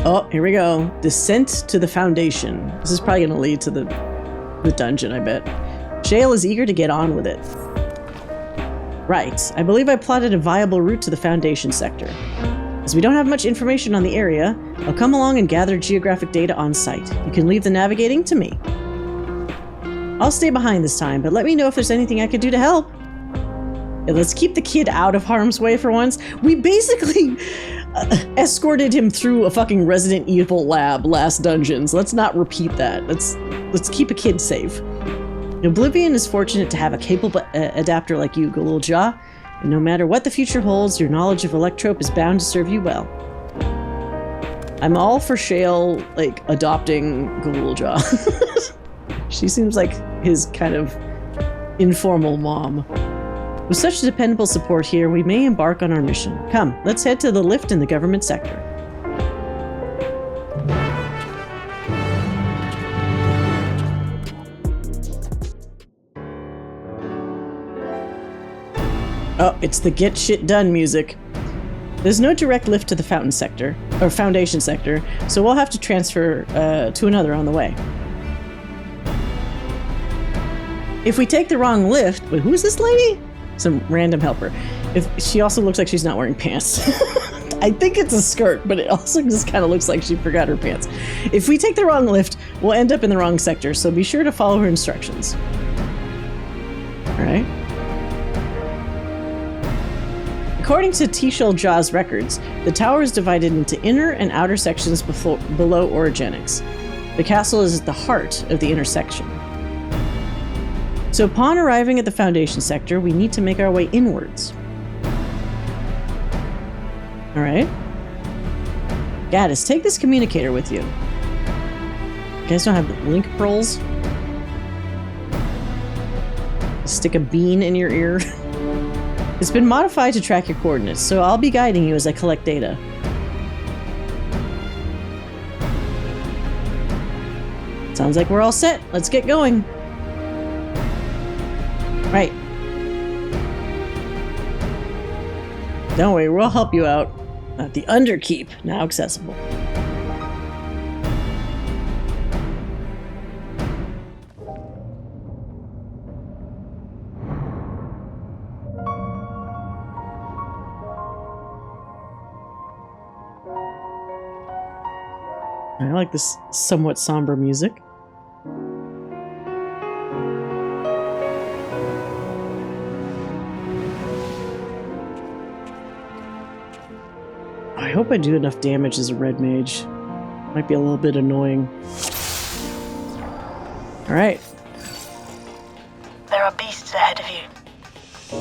Oh, here we go. Descent to the Foundation. This is probably going to lead to the dungeon, I bet. Shale is eager to get on with it. Right. I believe I plotted a viable route to the Foundation sector. As we don't have much information on the area, I'll come along and gather geographic data on site. You can leave the navigating to me. I'll stay behind this time, but let me know if there's anything I could do to help. Yeah, let's keep the kid out of harm's way for once. We basically escorted him through a fucking Resident Evil lab last dungeons. Let's not repeat that. Let's keep a kid safe. Oblivion is fortunate to have a capable adapter like you, Galulja, and no matter what the future holds, your knowledge of Electrope is bound to serve you well. I'm all for Shale, like, adopting Galulja. She seems like his kind of informal mom. With such dependable support here, we may embark on our mission. Come, let's head to the lift in the government sector. Oh, it's the get shit done music. There's no direct lift to the Foundation sector, so we'll have to transfer to another on the way. If we take the wrong lift, wait, who is this lady? Some random helper. If she also looks like she's not wearing pants. I think it's a skirt, but it also just kind of looks like she forgot her pants. If we take the wrong lift, we'll end up in the wrong sector, so be sure to follow her instructions. All right. According to Tishul Jaw's records, the tower is divided into inner and outer sections below orogenics. The castle is at the heart of the intersection. So upon arriving at the Foundation sector, we need to make our way inwards. Alright. Gaddis, take this communicator with you. You guys don't have link pearls? Stick a bean in your ear? It's been modified to track your coordinates, so I'll be guiding you as I collect data. Sounds like we're all set. Let's get going. Right. Don't worry, we'll help you out. The Underkeep, now accessible. I like this somewhat somber music. I hope I do enough damage as a red mage. Might be a little bit annoying. Alright. There are beasts ahead of you.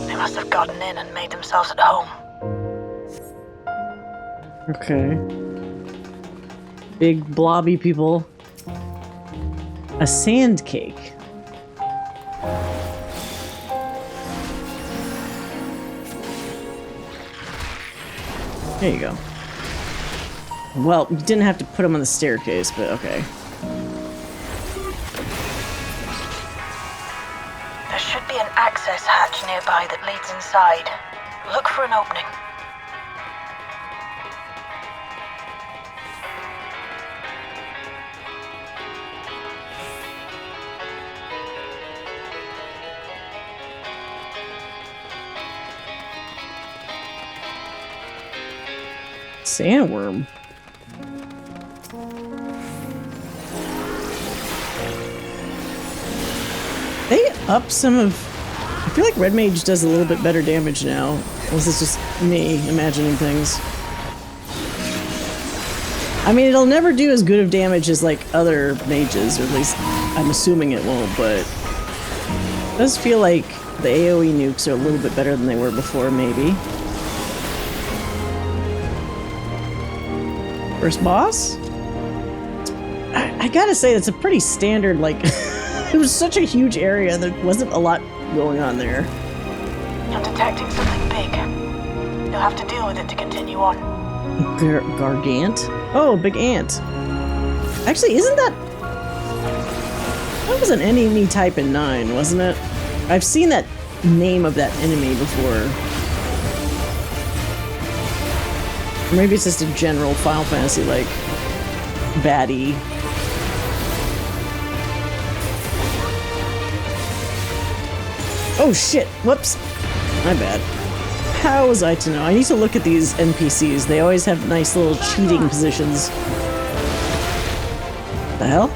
They must have gotten in and made themselves at home. Okay. Big blobby people. A sand cake. There you go. Well, you didn't have to put them on the staircase, but okay. There should be an access hatch nearby that leads inside. Look for an opening. Sandworm. They up some of... I feel like Red Mage does a little bit better damage now. Unless it's just me imagining things. I mean, it'll never do as good of damage as like other mages, or at least I'm assuming it won't, but it does feel like the AoE nukes are a little bit better than they were before, maybe. First boss? I gotta say, it's a pretty standard, like, it was such a huge area, there wasn't a lot going on there. I'm detecting something big. You'll have to deal with it to continue on. Gargant? Oh, big ant. Actually, isn't that... That was an enemy type in 9, wasn't it? I've seen that name of that enemy before. Maybe it's just a general Final Fantasy, like, baddie. Oh shit! Whoops! My bad. How was I to know? I need to look at these NPCs. They always have nice little cheating positions. The hell?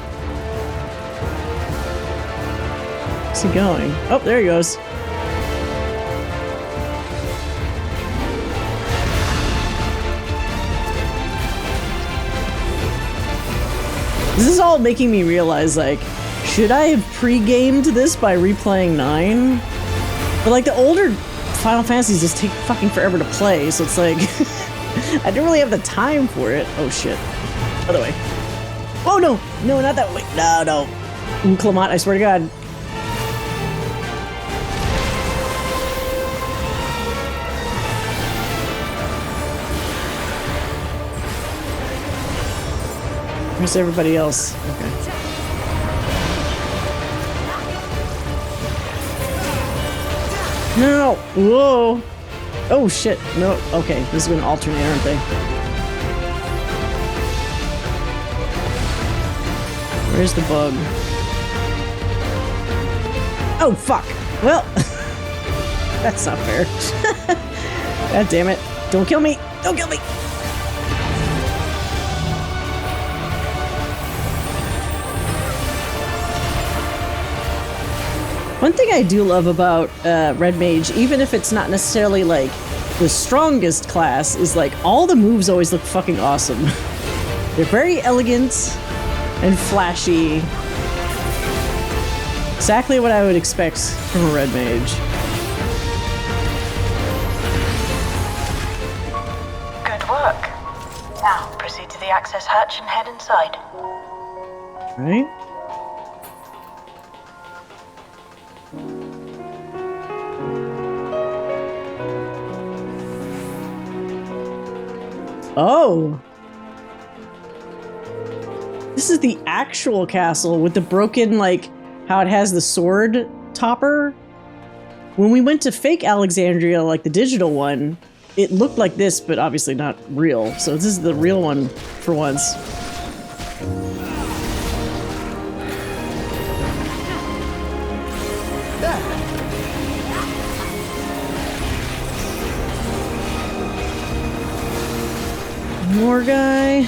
Where's he going? Oh, there he goes. This is all making me realize, like, should I have pre-gamed this by replaying 9? But, like, the older Final Fantasies just take fucking forever to play, so it's like... I didn't really have the time for it. Oh, shit. Other way. Oh, no! No, not that way. No, no. Ooh, Clement, I swear to God. Where's everybody else? Okay. No! Whoa! Oh shit! No. Okay, this is gonna alternate, aren't they? Where's the bug? Oh fuck! Well, that's not fair. God damn it! Don't kill me! Don't kill me! One thing I do love about Red Mage, even if it's not necessarily like the strongest class, is like all the moves always look fucking awesome. They're very elegant and flashy. Exactly what I would expect from a Red Mage. Good work. Now proceed to the access hatch and head inside. Right? Oh! This is the actual castle with the broken, like, how it has the sword topper. When we went to fake Alexandria, like the digital one, it looked like this, but obviously not real. So this is the real one for once. More guy.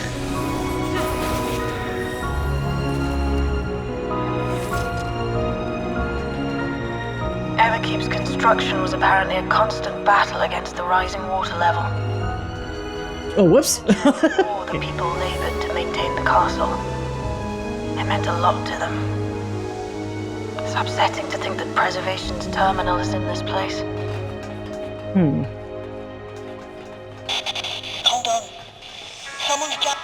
Everkeep's construction was apparently a constant battle against the rising water level. Oh, whoops. All the people labored to maintain the castle. It meant a lot to them. It's upsetting to think that Preservation's terminal is in this place. Hold on. Someone's got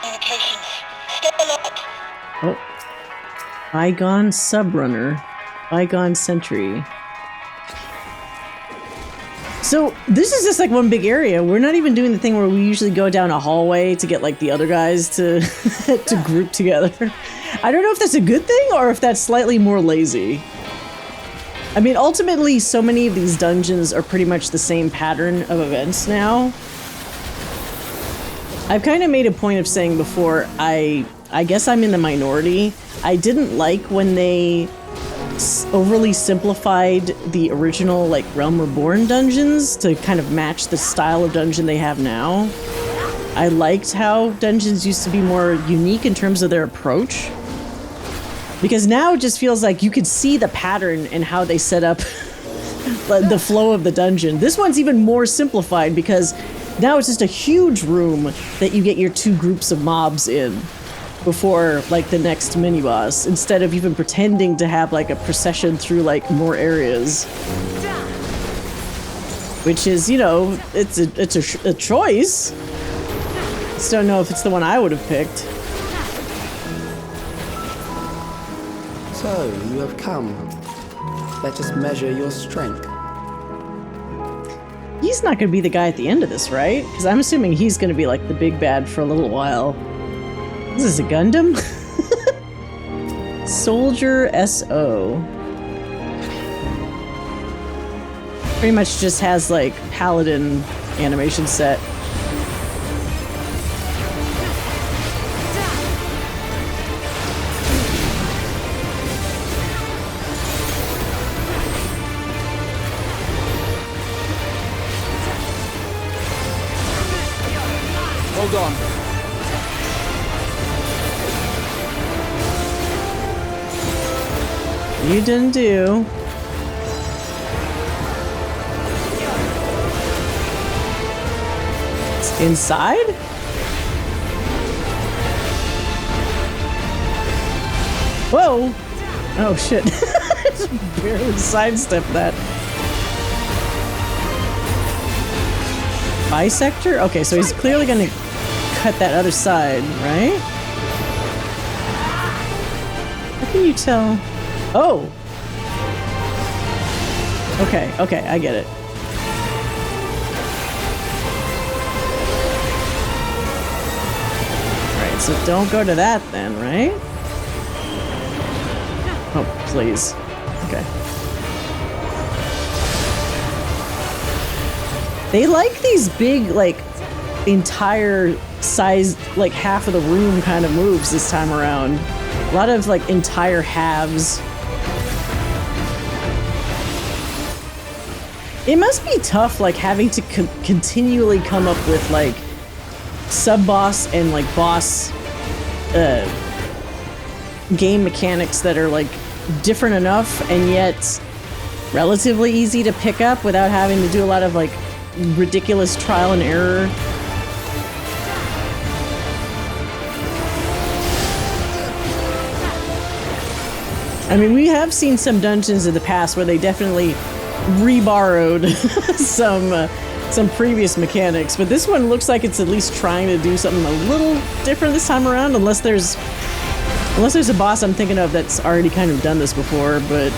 communications. Stay alert. Oh. Bygone Subrunner. Bygone Sentry. So, this is just like one big area. We're not even doing the thing where we usually go down a hallway to get like the other guys to to group together. I don't know if that's a good thing or if that's slightly more lazy. I mean, ultimately, so many of these dungeons are pretty much the same pattern of events now. I've kind of made a point of saying before, I guess I'm in the minority. I didn't like when they overly simplified the original, like, Realm Reborn dungeons to kind of match the style of dungeon they have now. I liked how dungeons used to be more unique in terms of their approach. Because now it just feels like you could see the pattern in how they set up the flow of the dungeon. This one's even more simplified because now it's just a huge room that you get your two groups of mobs in before, like, the next mini-boss, instead of even pretending to have, like, a procession through, like, more areas. Which is, you know, it's a choice. Just don't know if it's the one I would have picked. So, you have come. Let us measure your strength. He's not going to be the guy at the end of this, right? Because I'm assuming he's going to be, like, the big bad for a little while. Is this a Gundam? Soldier SO. Pretty much just has, like, paladin animation set. Hold on. You didn't do. It's inside? Whoa! Oh shit. I just barely sidestepped that. Bisector? Okay, so he's clearly gonna cut that other side, right? How can you tell? Oh! Okay, okay, I get it. Alright, so don't go to that then, right? Oh, please. Okay. They like these big, like, entire size, like half of the room kind of moves this time around. A lot of, like, entire halves. It must be tough, like, having to continually come up with, like, sub-boss and, like, boss, game mechanics that are, like, different enough and yet relatively easy to pick up without having to do a lot of, like, ridiculous trial and error. I mean, we have seen some dungeons in the past where they definitely re-borrowed some previous mechanics, but this one looks like it's at least trying to do something a little different this time around, unless there's a boss I'm thinking of that's already kind of done this before, but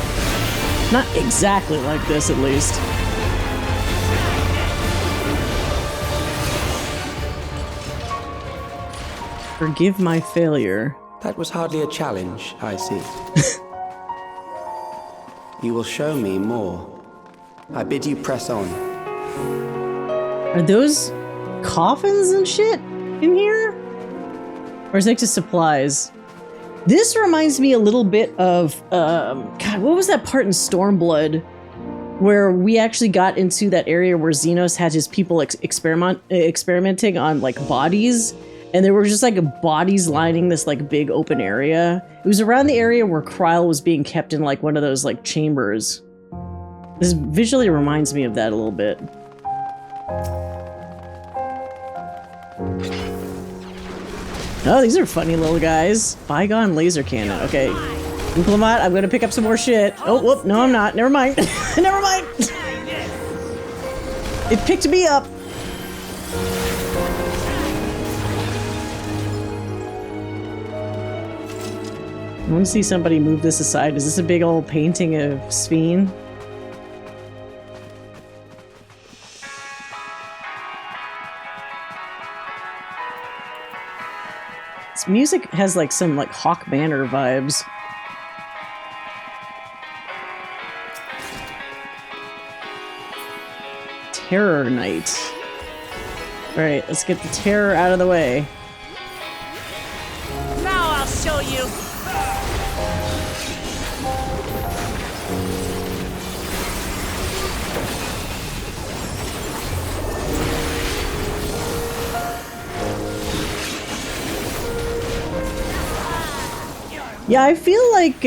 not exactly like this, at least. Forgive my failure. That was hardly a challenge, I see. You will show me more. I bid you press on. Are those coffins and shit in here? Or is it just supplies? This reminds me a little bit of, God, what was that part in Stormblood? Where we actually got into that area where Xenos had his people experimenting on, like, bodies. And there were just, like, bodies lining this, like, big open area. It was around the area where Krile was being kept in, like, one of those, like, chambers. This visually reminds me of that a little bit. Oh, these are funny little guys. Bygone laser cannon. Okay. Implement, I'm gonna pick up some more shit. Oh, whoop, no I'm not. Never mind. Never mind. It picked me up. I want to see somebody move this aside. Is this a big old painting of Sphene? This music has like some like Hawk Manor vibes. Terror Knight. Alright, let's get the terror out of the way. Now I'll show you! Yeah, I feel like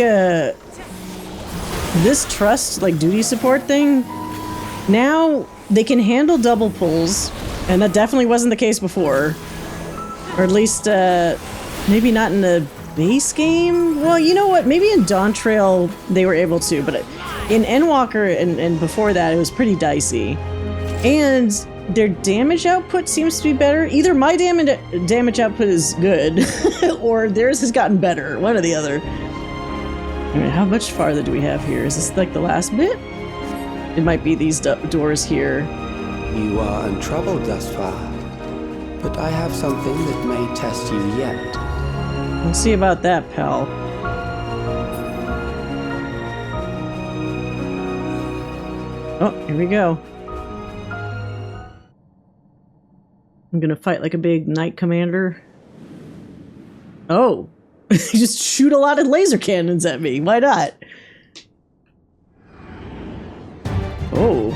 this trust, like duty support thing, now they can handle double pulls, and that definitely wasn't the case before. Or at least, maybe not in the base game? Well, you know what, maybe in Dawntrail they were able to, but in Endwalker and before that it was pretty dicey. And their damage output seems to be better. Either my damage output is good, or theirs has gotten better. One or the other. Alright, how much farther do we have here? Is this like the last bit? It might be these doors here. You are untroubled thus far, but I have something that may test you yet. We'll see about that, pal. Oh, here we go. I'm gonna fight like a big knight commander. Oh! You just shoot a lot of laser cannons at me. Why not? Oh.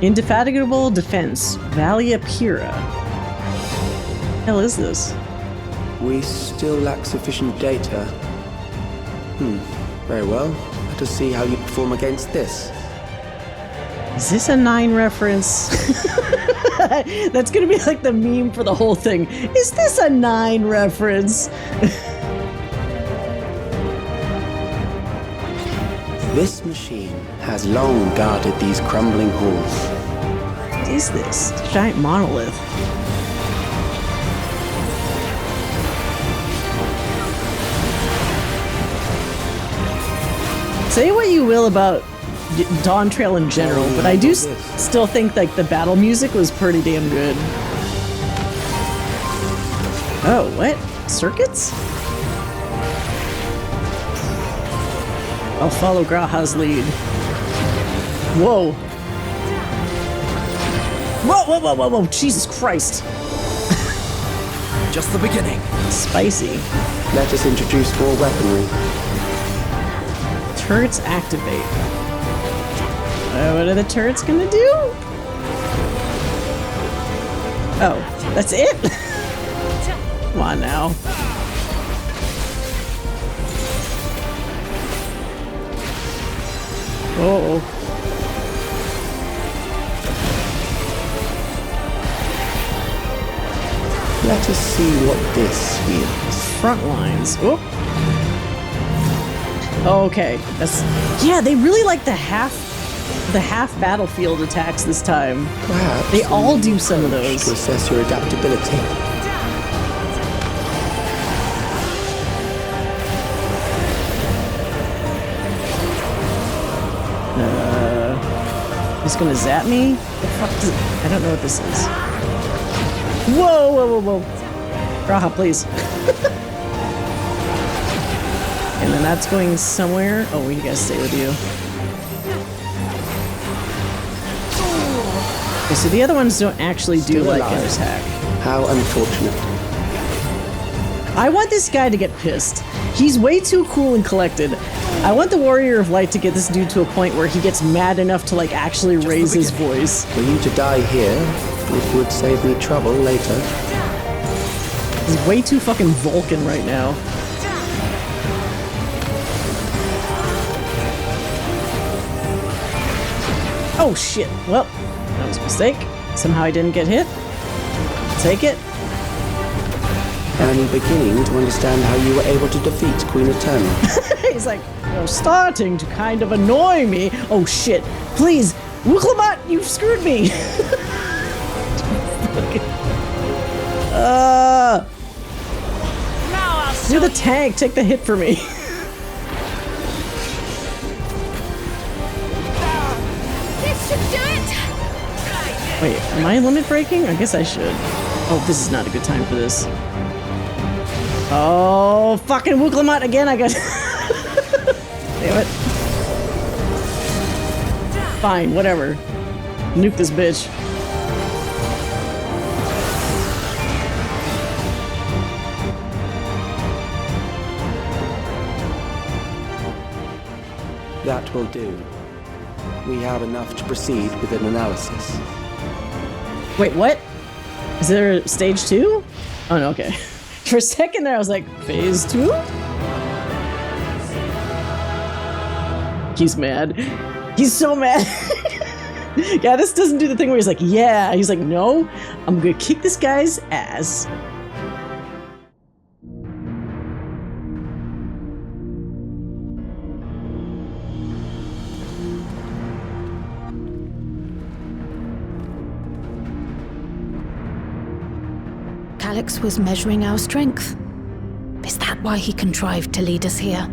Indefatigable defense. Valia Pura. Hell is this? We still lack sufficient data. Very well. Let us see how you perform against this. Is this a 9 reference? That's gonna be like the meme for the whole thing. Is this a 9 reference? This machine has long guarded these crumbling halls. What is this? Giant monolith. Say what you will about Dawntrail in general, but I do still think like the battle music was pretty damn good. Oh, what? Circuits? I'll follow Graha's lead. Whoa. Whoa, whoa, whoa, whoa, whoa, Jesus Christ. Just the beginning. Spicy. Let us introduce more weaponry. Turrets activate. What are the turrets gonna do? Oh, that's it? Come on now. Oh. Let us see what this is. Front lines. Oh. Okay, that's yeah. They really like the half battlefield attacks this time. Perhaps They all do some of those. to assess your adaptability. It's gonna zap me? The fuck does it? I don't know what this is. Whoa, whoa, whoa, whoa. Graha, please. And then that's going somewhere. Oh, we gotta stay with you. Okay, so the other ones don't actually do Still like alive. an attack. How unfortunate. I want this guy to get pissed. He's way too cool and collected. I want the Warrior of Light to get this dude to a point where he gets mad enough to like actually raise his voice. For you to die here, it would save me trouble later. He's way too fucking Vulcan right now. Oh shit. Well, that was a mistake. Somehow I didn't get hit. Take it. I'm beginning to understand how you were able to defeat Queen Eternal. He's like, you're starting to kind of annoy me. Oh shit. Please, Wuklamot, you've screwed me. You're the tank. Take the hit for me. This should do it! Wait, am I limit breaking? I guess I should. Oh, this is not a good time for this. Oh, fucking Wuklamot again, I got... Damn it. Fine, whatever. Nuke this bitch. That will do. We have enough to proceed with an analysis. Wait, what? Is there a stage 2? Oh, no, okay. For a second there, I was like, phase 2? He's mad. He's so mad. Yeah, this doesn't do the thing where he's like, yeah. He's like, no, I'm gonna kick this guy's ass. Calyx was measuring our strength. Is that why he contrived to lead us here?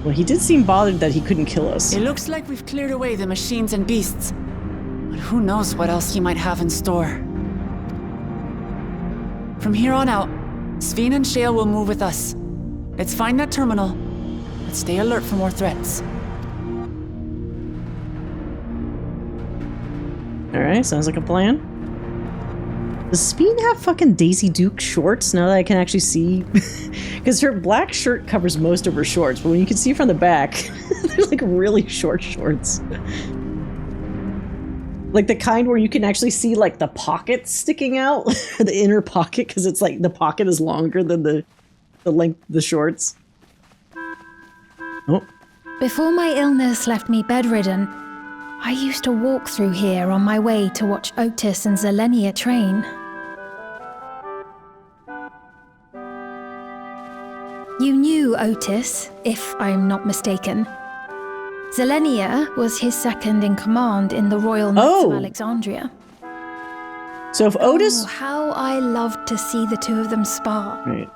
Well, he did seem bothered that he couldn't kill us. It looks like we've cleared away the machines and beasts. But who knows what else he might have in store. From here on out, Sphene and Shale will move with us. Let's find that terminal, but stay alert for more threats. Alright, sounds like a plan. Does Sphene have fucking Daisy Duke shorts now that I can actually see? Because her black shirt covers most of her shorts, but when you can see from the back, they're like really short shorts. Like the kind where you can actually see like the pocket sticking out, the inner pocket, because it's like the pocket is longer than the length of the shorts. Oh. Before my illness left me bedridden, I used to walk through here on my way to watch Otis and Zelenia train. You knew Otis, if I'm not mistaken. Zelenia was his second in command in the Royal Knights of Alexandria. So if Otis... Oh, how I loved to see the two of them spar. Right.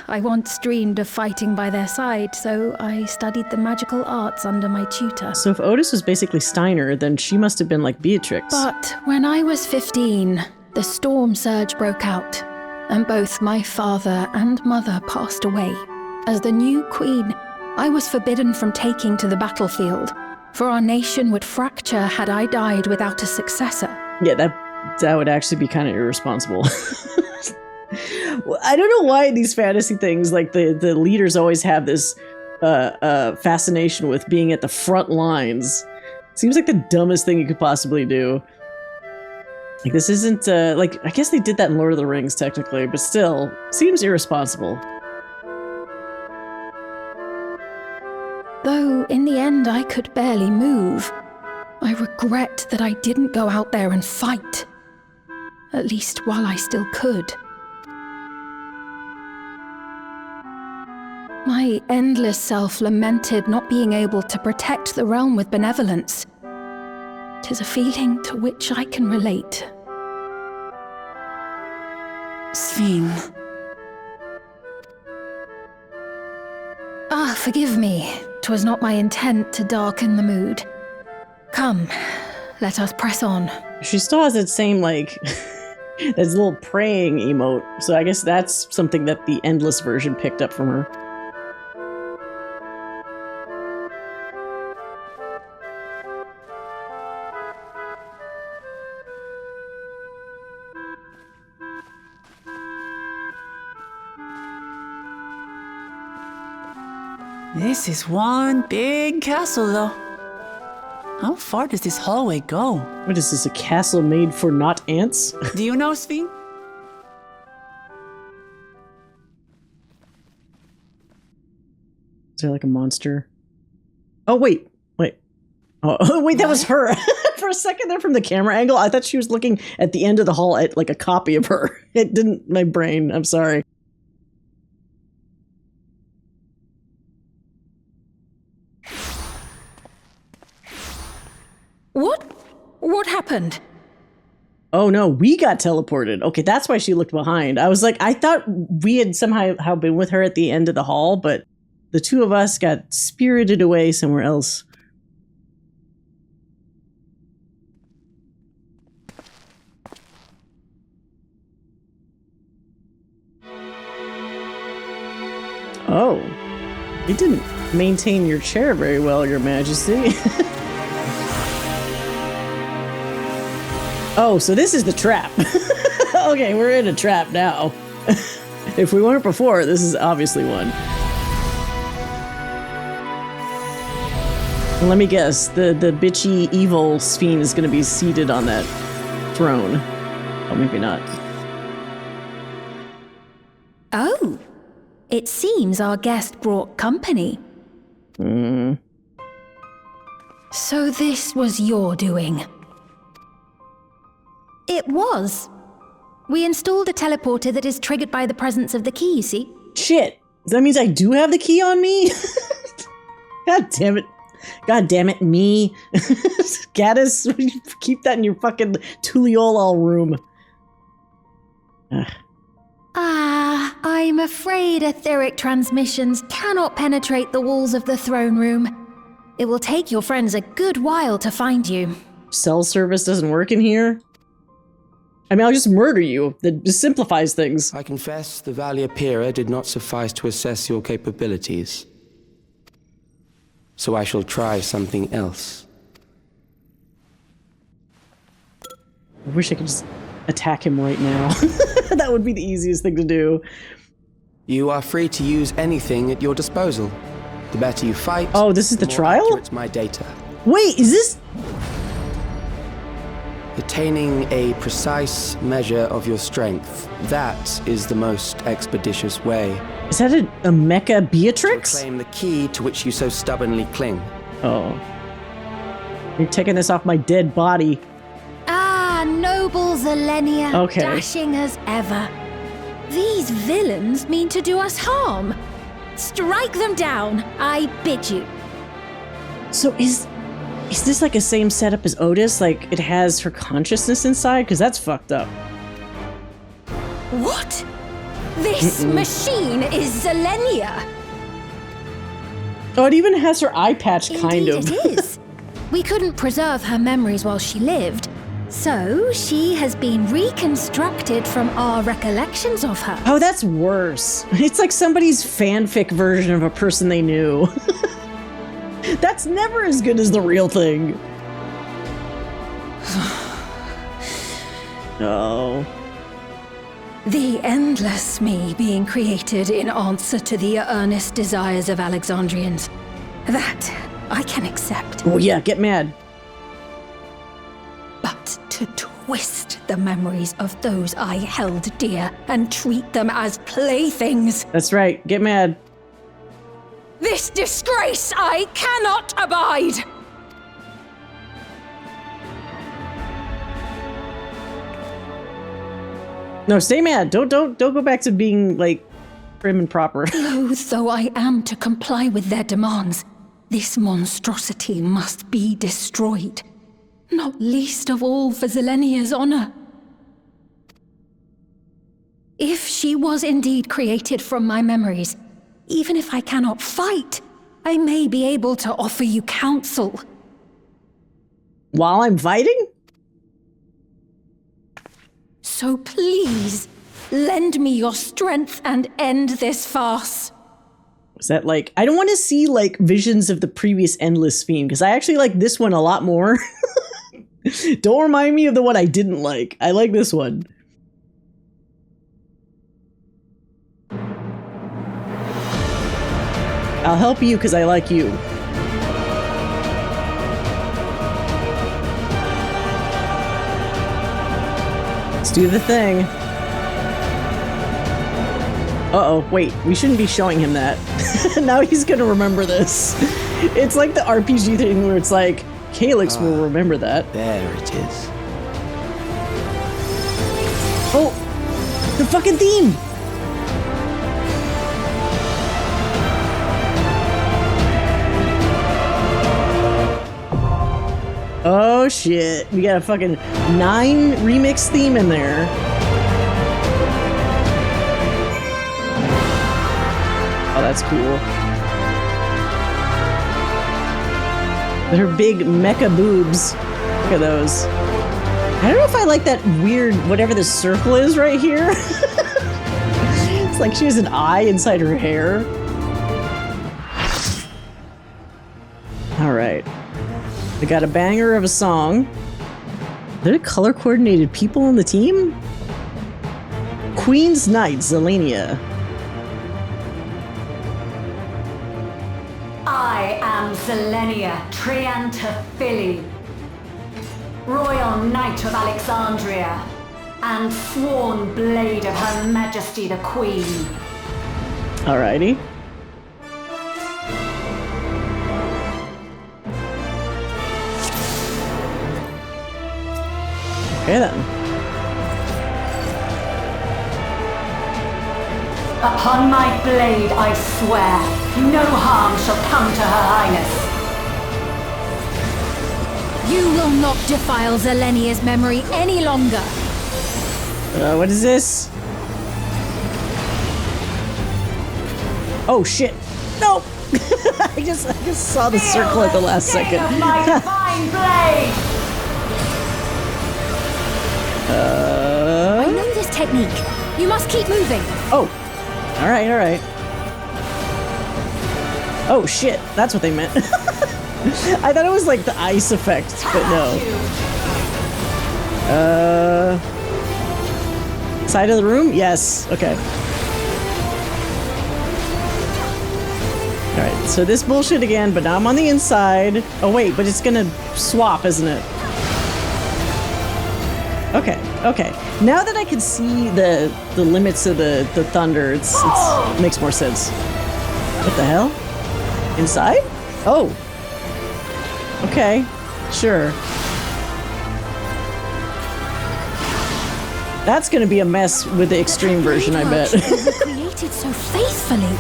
I once dreamed of fighting by their side, so I studied the magical arts under my tutor. So if Otis was basically Steiner, then she must have been like Beatrix. But when I was 15, the storm surge broke out, and both my father and mother passed away. As the new queen, I was forbidden from taking to the battlefield, for our nation would fracture had I died without a successor. Yeah, that would actually be kind of irresponsible. I don't know why these fantasy things, like the leaders always have this fascination with being at the front lines. Seems like the dumbest thing you could possibly do. Like this isn't, like, I guess they did that in Lord of the Rings technically, but still, seems irresponsible. Though, in the end, I could barely move. I regret that I didn't go out there and fight. At least while I still could. My endless self lamented not being able to protect the realm with benevolence. 'Tis a feeling to which I can relate. Sphene. Ah, forgive me. 'Twas not my intent to darken the mood. Come, let us press on. She still has that same, like, that little praying emote. So I guess that's something that the Endless version picked up from her. This is one big castle, though. How far does this hallway go? What is this, a castle made for not ants? Do you know, Sphene? Is there like a monster? Oh, wait. Oh, wait, that was her. For a second there from the camera angle, I thought she was looking at the end of the hall at like a copy of her. It didn't, my brain, I'm sorry. What happened? Oh no, we got teleported. Okay, that's why she looked behind. I was like, I thought we had somehow been with her at the end of the hall, but the two of us got spirited away somewhere else. Oh, you didn't maintain your chair very well, Your Majesty. Oh, so this is the trap. Okay, we're in a trap now. If we weren't before, this is obviously one. Let me guess, the bitchy evil Sphene is going to be seated on that throne. Oh, maybe not. Oh, it seems our guest brought company. So this was your doing. It was. We installed a teleporter that is triggered by the presence of the key, you see? Shit. That means I do have the key on me? God damn it. God damn it, me. Gaddis, keep that in your fucking Tuliolal room. I'm afraid etheric transmissions cannot penetrate the walls of the throne room. It will take your friends a good while to find you. Cell service doesn't work in here? I mean, I'll just murder you. That just simplifies things. I confess the Valiapira did not suffice to assess your capabilities. So I shall try something else. I wish I could just attack him right now. That would be the easiest thing to do. You are free to use anything at your disposal. The better you fight, oh, this is the more trial? accurate my data. Wait, is this... Attaining a precise measure of your strength, that is the most expeditious way. Is that a mecha Beatrix? Reclaim the key to which you so stubbornly cling. Oh. You're taking this off my dead body. Ah, noble Zelenia, Okay. dashing as ever. These villains mean to do us harm. Strike them down, I bid you. So is this like a same setup as Otis? Like it has her consciousness inside? Because that's fucked up. What? This machine is Zelenia. Oh, it even has her eye patch, kind Indeed of. it is. We couldn't preserve her memories while she lived, so she has been reconstructed from our recollections of her. Oh, that's worse. It's like somebody's fanfic version of a person they knew. That's never as good as the real thing. Oh. The endless me being created in answer to the earnest desires of Alexandrians. That I can accept. Oh yeah, get mad. But to twist the memories of those I held dear and treat them as playthings. That's right, get mad. This disgrace I cannot abide! No, stay mad. Don't go back to being like prim and proper. Loath though I am to comply with their demands, this monstrosity must be destroyed. Not least of all for Zelenia's honor. If she was indeed created from my memories, even if I cannot fight, I may be able to offer you counsel. While I'm fighting? So please, lend me your strength and end this farce. Is that like, I don't want to see like visions of the previous Endless Sphene, because I actually like this one a lot more. Don't remind me of the one I didn't like. I like this one. I'll help you because I like you. Let's do the thing. Uh-oh, wait, we shouldn't be showing him that. Now he's gonna remember this. It's like the RPG thing where it's like, Calyx will remember that. There it is. Oh, the fucking theme! Oh shit, we got a fucking 9 remix theme in there. Oh, that's cool. But her big mecha boobs. Look at those. I don't know if I like that weird, whatever this circle is right here. It's like she has an eye inside her hair. All right. We got a banger of a song. Are there color-coordinated people on the team? Queen's Knight, Zelenia. I am Zelenia Triantaphili, Royal Knight of Alexandria, and sworn blade of Her Majesty the Queen. Alrighty. Okay then. Upon my blade I swear, no harm shall come to Her Highness. You will not defile Zelenia's memory any longer. What is this? Oh shit! No! I just saw the circle at the last second. Of my divine blade! I know this technique. You must keep moving. Oh! Alright, alright. Oh shit, that's what they meant. I thought it was like the ice effect, but no. Side of the room? Yes. Okay. Alright, so this bullshit again, but now I'm on the inside. Oh wait, but it's gonna swap, isn't it? Okay, okay. Now that I can see the limits of the thunder, it makes more sense. What the hell? Inside? Oh. Okay, sure. That's gonna be a mess with the extreme version, I bet. Created so faithfully.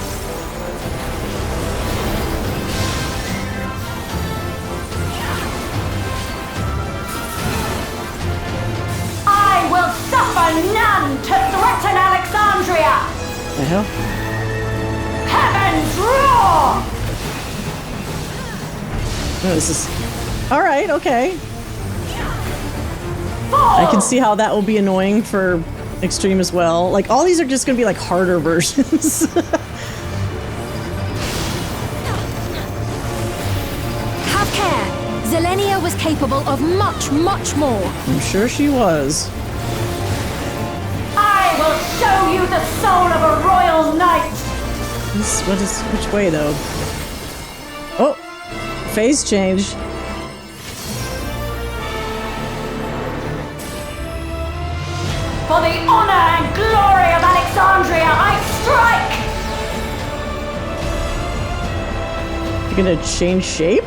I will suffer none to threaten Alexandria! The hell? Heaven's roar! Oh, this is... Alright, okay. I can see how that will be annoying for extreme as well. Like, all these are just gonna be like harder versions. Have care. Zelenia was capable of much, much more. I'm sure she was. I will show you the soul of a royal knight! Which way though? Oh! Phase change. For the honor and glory of Alexandria, I strike! You're gonna change shape?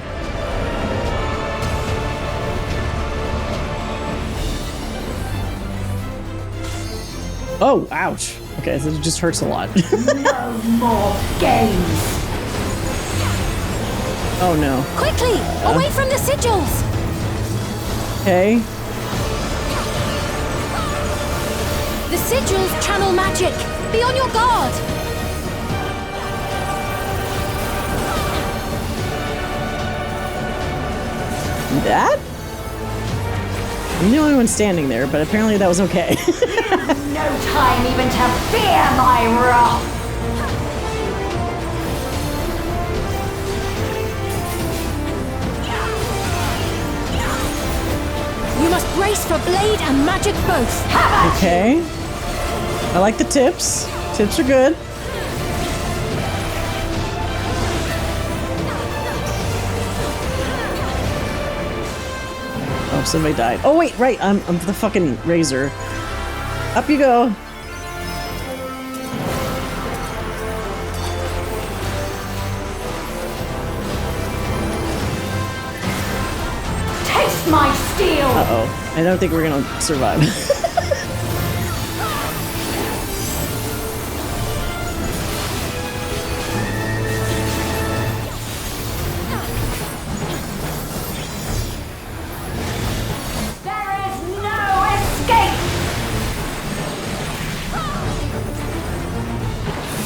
Oh, ouch. Okay, so it just hurts a lot. No more games! Oh no. Quickly! Away from the sigils! Okay. The sigils channel magic. Be on your guard. That? I'm the only one standing there, but apparently that was okay. No time even to fear my wrath! You must brace for blade and magic both. Have at Okay. I like the tips. Tips are good. Oh, somebody died. Oh wait, right. I'm the fucking razor. Up you go. Taste my steel! Uh-oh. I don't think we're gonna survive. There is no escape!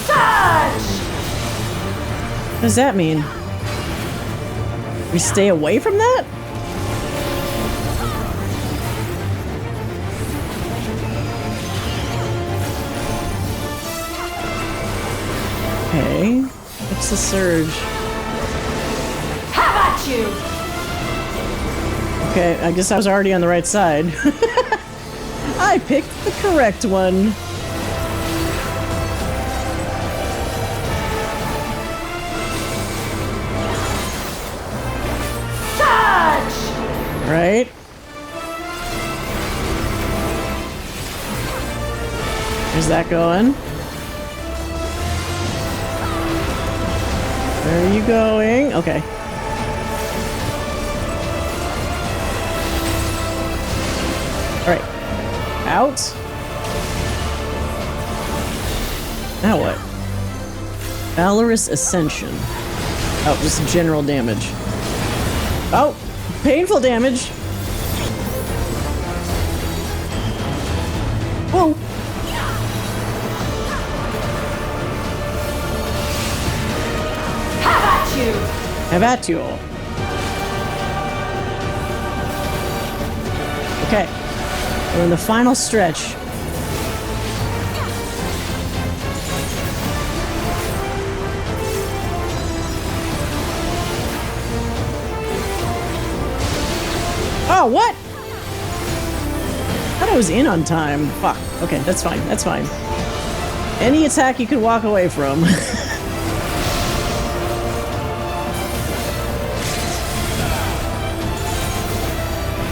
Surge! What does that mean? We stay away from that? Okay. What's the surge? Have at you! Okay, I guess I was already on the right side. I picked the correct one. Surge! Right? Where's that going? Where are you going? Okay. Alright. Out. Now what? Valorous Ascension. Oh, just general damage. Oh! Painful damage! Whoa! Have at you! Have at you all. Okay. We're in the final stretch. Oh, what? I thought I was in on time. Fuck. Okay, that's fine. That's fine. Any attack you could walk away from.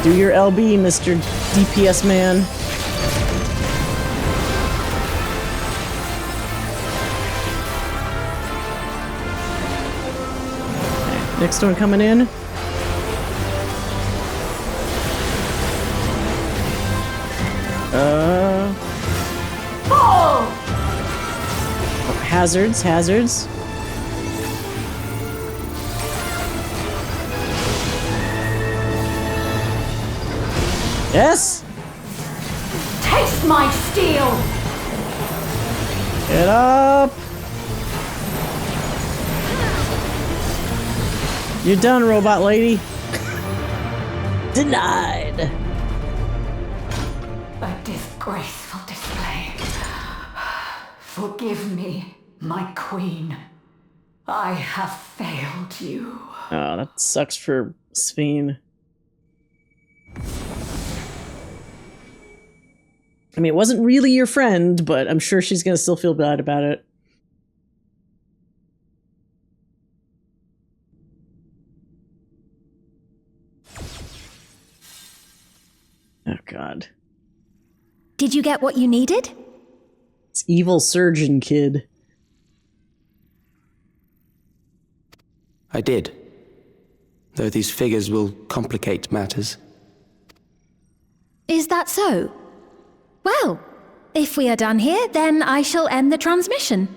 Do your LB, Mr. DPS man. Okay, next one coming in. Fall! Oh, hazards. Yes! Taste my steel! Get up! You're done, robot lady. Denied. A disgraceful display. Forgive me, my queen. I have failed you. Oh, that sucks for Sphene. I mean, it wasn't really your friend, but I'm sure she's gonna still feel bad about it. Oh, God. Did you get what you needed? It's evil surgeon kid. I did. Though these figures will complicate matters. Is that so? Well, if we are done here, then I shall end the transmission.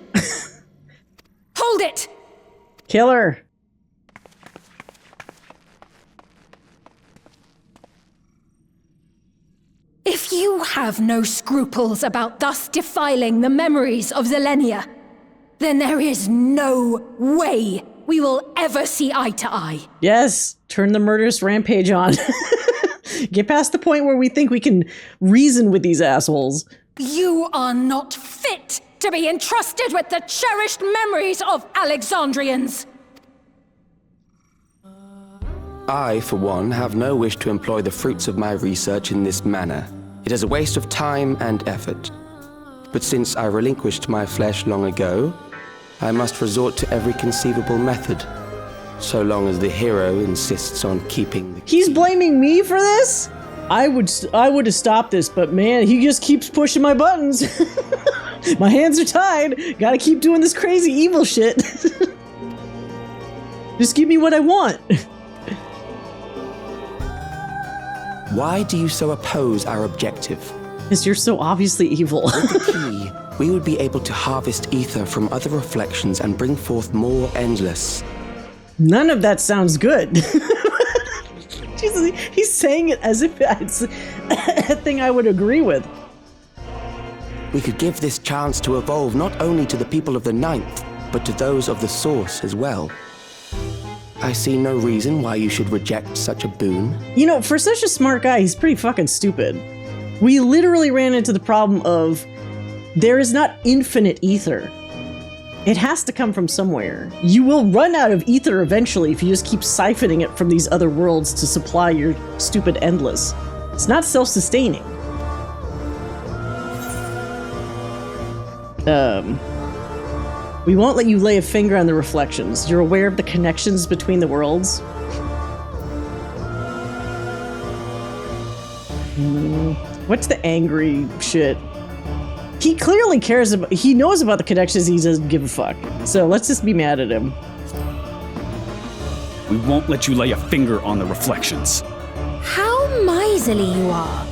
Hold it! Killer! If you have no scruples about thus defiling the memories of Zelenia, then there is no way we will ever see eye to eye. Yes! Turn the murderous rampage on. Get past the point where we think we can reason with these assholes. You are not fit to be entrusted with the cherished memories of Alexandrians. I, for one, have no wish to employ the fruits of my research in this manner. It is a waste of time and effort. But since I relinquished my flesh long ago, I must resort to every conceivable method, so long as the hero insists on keeping the... He's blaming me for this? I would have stopped this, but man, he just keeps pushing my buttons. My hands are tied. Gotta keep doing this crazy evil shit. Just give me what I want. Why do you so oppose our objective? Because you're so obviously evil. With the key, we would be able to harvest ether from other reflections and bring forth more endless. None of that sounds good. Jesus, he's saying it as if it's a thing I would agree with. We could give this chance to evolve not only to the people of the Ninth, but to those of the Source as well. I see no reason why you should reject such a boon. You know, for such a smart guy, he's pretty fucking stupid. We literally ran into the problem of there is not infinite ether. It has to come from somewhere. You will run out of ether eventually if you just keep siphoning it from these other worlds to supply your stupid endless. It's not self-sustaining. We won't let you lay a finger on the reflections. You're aware of the connections between the worlds? What's the angry shit? He clearly cares about, he knows about the connections, he doesn't give a fuck. So let's just be mad at him. We won't let you lay a finger on the reflections. How miserly you are.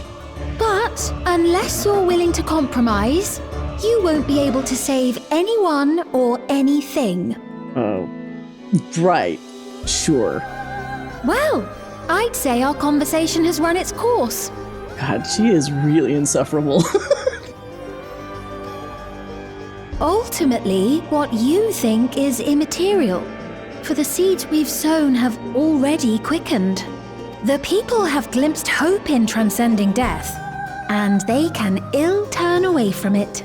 But unless you're willing to compromise, you won't be able to save anyone or anything. Oh, right. Sure. Well, I'd say our conversation has run its course. God, she is really insufferable. Ultimately, what you think is immaterial, for the seeds we've sown have already quickened. The people have glimpsed hope in transcending death, and they can ill turn away from it.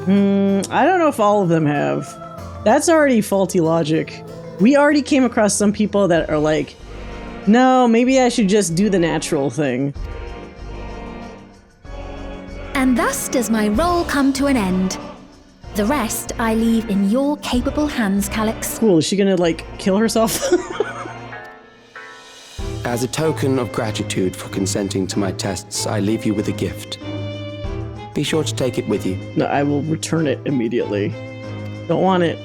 I don't know if all of them have. That's already faulty logic. We already came across some people that are like, no, maybe I should just do the natural thing. And thus does my role come to an end. The rest I leave in your capable hands, Calyx. Cool, is she gonna, like, kill herself? As a token of gratitude for consenting to my tests, I leave you with a gift. Be sure to take it with you. No, I will return it immediately. Don't want it.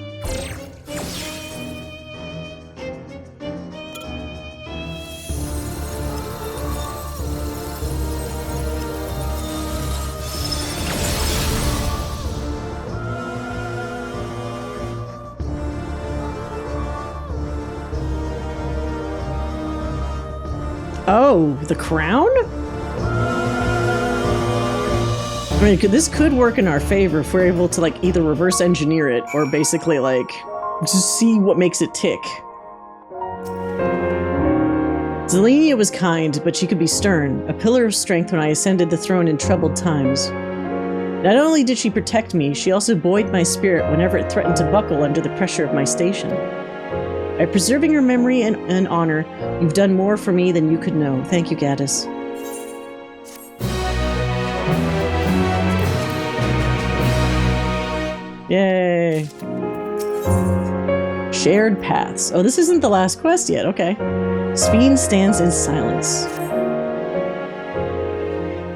Oh, the crown? I mean, this could work in our favor if we're able to, like, either reverse engineer it or basically, like, just see what makes it tick. Zelenia was kind, but she could be stern, a pillar of strength when I ascended the throne in troubled times. Not only did she protect me, she also buoyed my spirit whenever it threatened to buckle under the pressure of my station. By preserving her memory and honor, you've done more for me than you could know. Thank you, Gaddis. Yay! Shared paths. Oh, this isn't the last quest yet. Okay. Sphene stands in silence.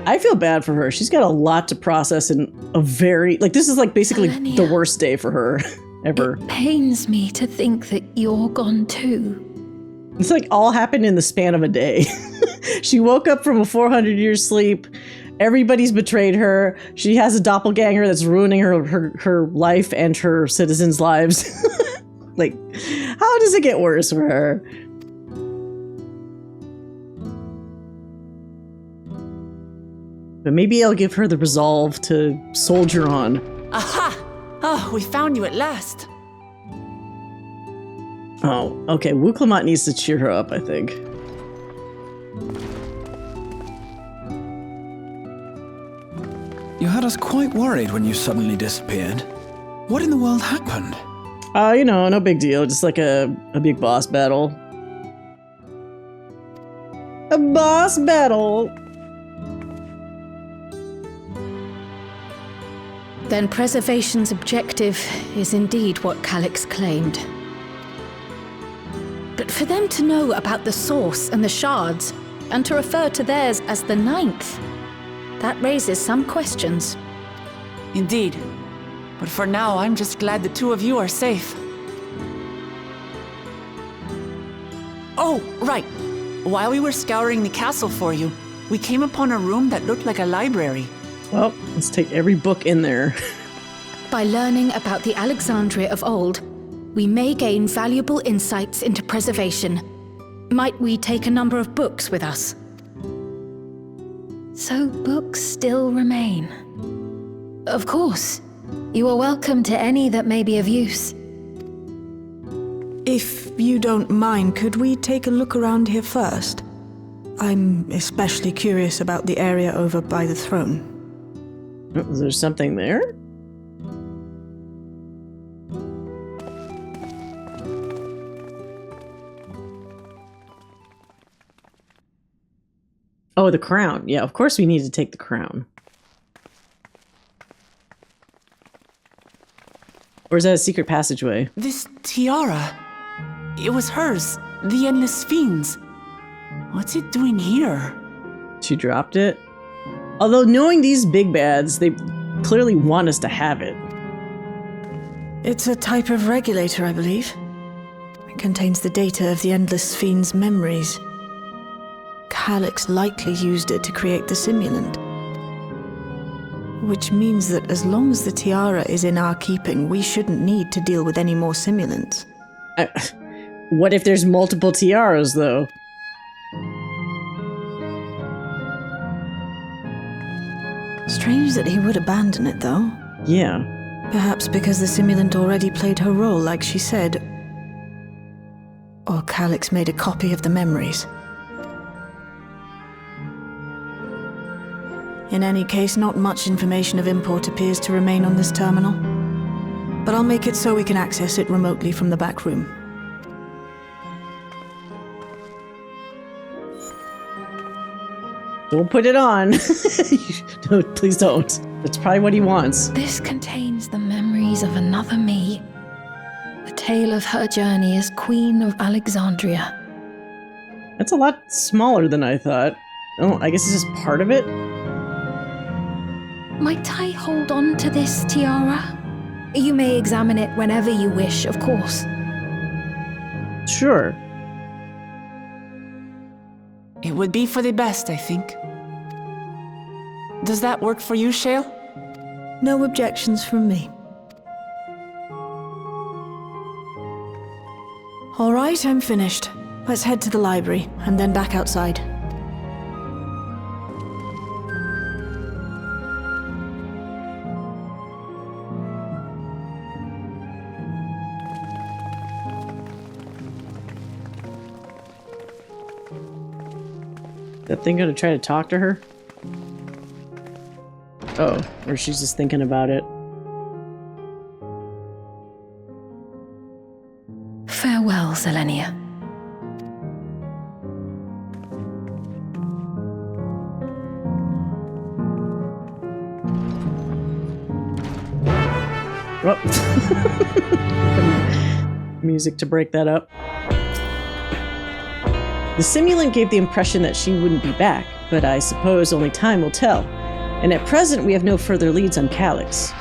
I feel bad for her. She's got a lot to process in a very... Like, this is, like, basically Zelenia. the worst day for her ever. It pains me to think that you're gone too. It's like all happened in the span of a day. She woke up from a 400-year sleep. Everybody's betrayed her. She has a doppelganger that's ruining her life and her citizens' lives. Like, how does it get worse for her? But maybe I'll give her the resolve to soldier on. Aha! Oh, we found you at last. Oh, okay. Wuklamot needs to cheer her up, I think. You had us quite worried when you suddenly disappeared. What in the world happened? You know, no big deal. Just like a big boss battle. A boss battle! Then preservation's objective is indeed what Calyx claimed. But for them to know about the source and the shards, and to refer to theirs as the ninth, that raises some questions. Indeed. But for now, I'm just glad the two of you are safe. Oh, right. While we were scouring the castle for you, we came upon a room that looked like a library. Well, let's take every book in there. By learning about the Alexandria of old, we may gain valuable insights into preservation. Might we take a number of books with us? So books still remain. Of course. You are welcome to any that may be of use. If you don't mind, could we take a look around here first? I'm especially curious about the area over by the throne. Oh, is there something there? Oh, the crown. Yeah, of course we need to take the crown. Or is that a secret passageway? This tiara. It was hers. The Endless Sphene's. What's it doing here? She dropped it? Although knowing these big bads, they clearly want us to have it. It's a type of regulator, I believe. It contains the data of the Endless Sphene's memories. Calyx likely used it to create the simulant. Which means that as long as the tiara is in our keeping, we shouldn't need to deal with any more simulants. What if there's multiple tiaras, though? Strange that he would abandon it, though. Yeah. Perhaps because the simulant already played her role, like she said. Or Calyx made a copy of the memories. In any case, not much information of import appears to remain on this terminal. But I'll make it so we can access it remotely from the back room. Don't put it on. No, please don't. That's probably what he wants. This contains the memories of another me. The tale of her journey as Queen of Alexandria. That's a lot smaller than I thought. Oh, I guess it's just part of it? Might I hold on to this tiara? You may examine it whenever you wish, of course. Sure. It would be for the best, I think. Does that work for you, Shale? No objections from me. All right, I'm finished. Let's head to the library, and then back outside. That thing gonna try to talk to her? Oh, or she's just thinking about it. Farewell, Zelenia. Oh. Music to break that up. The simulant gave the impression that she wouldn't be back, but I suppose only time will tell. And at present, we have no further leads on Calyx.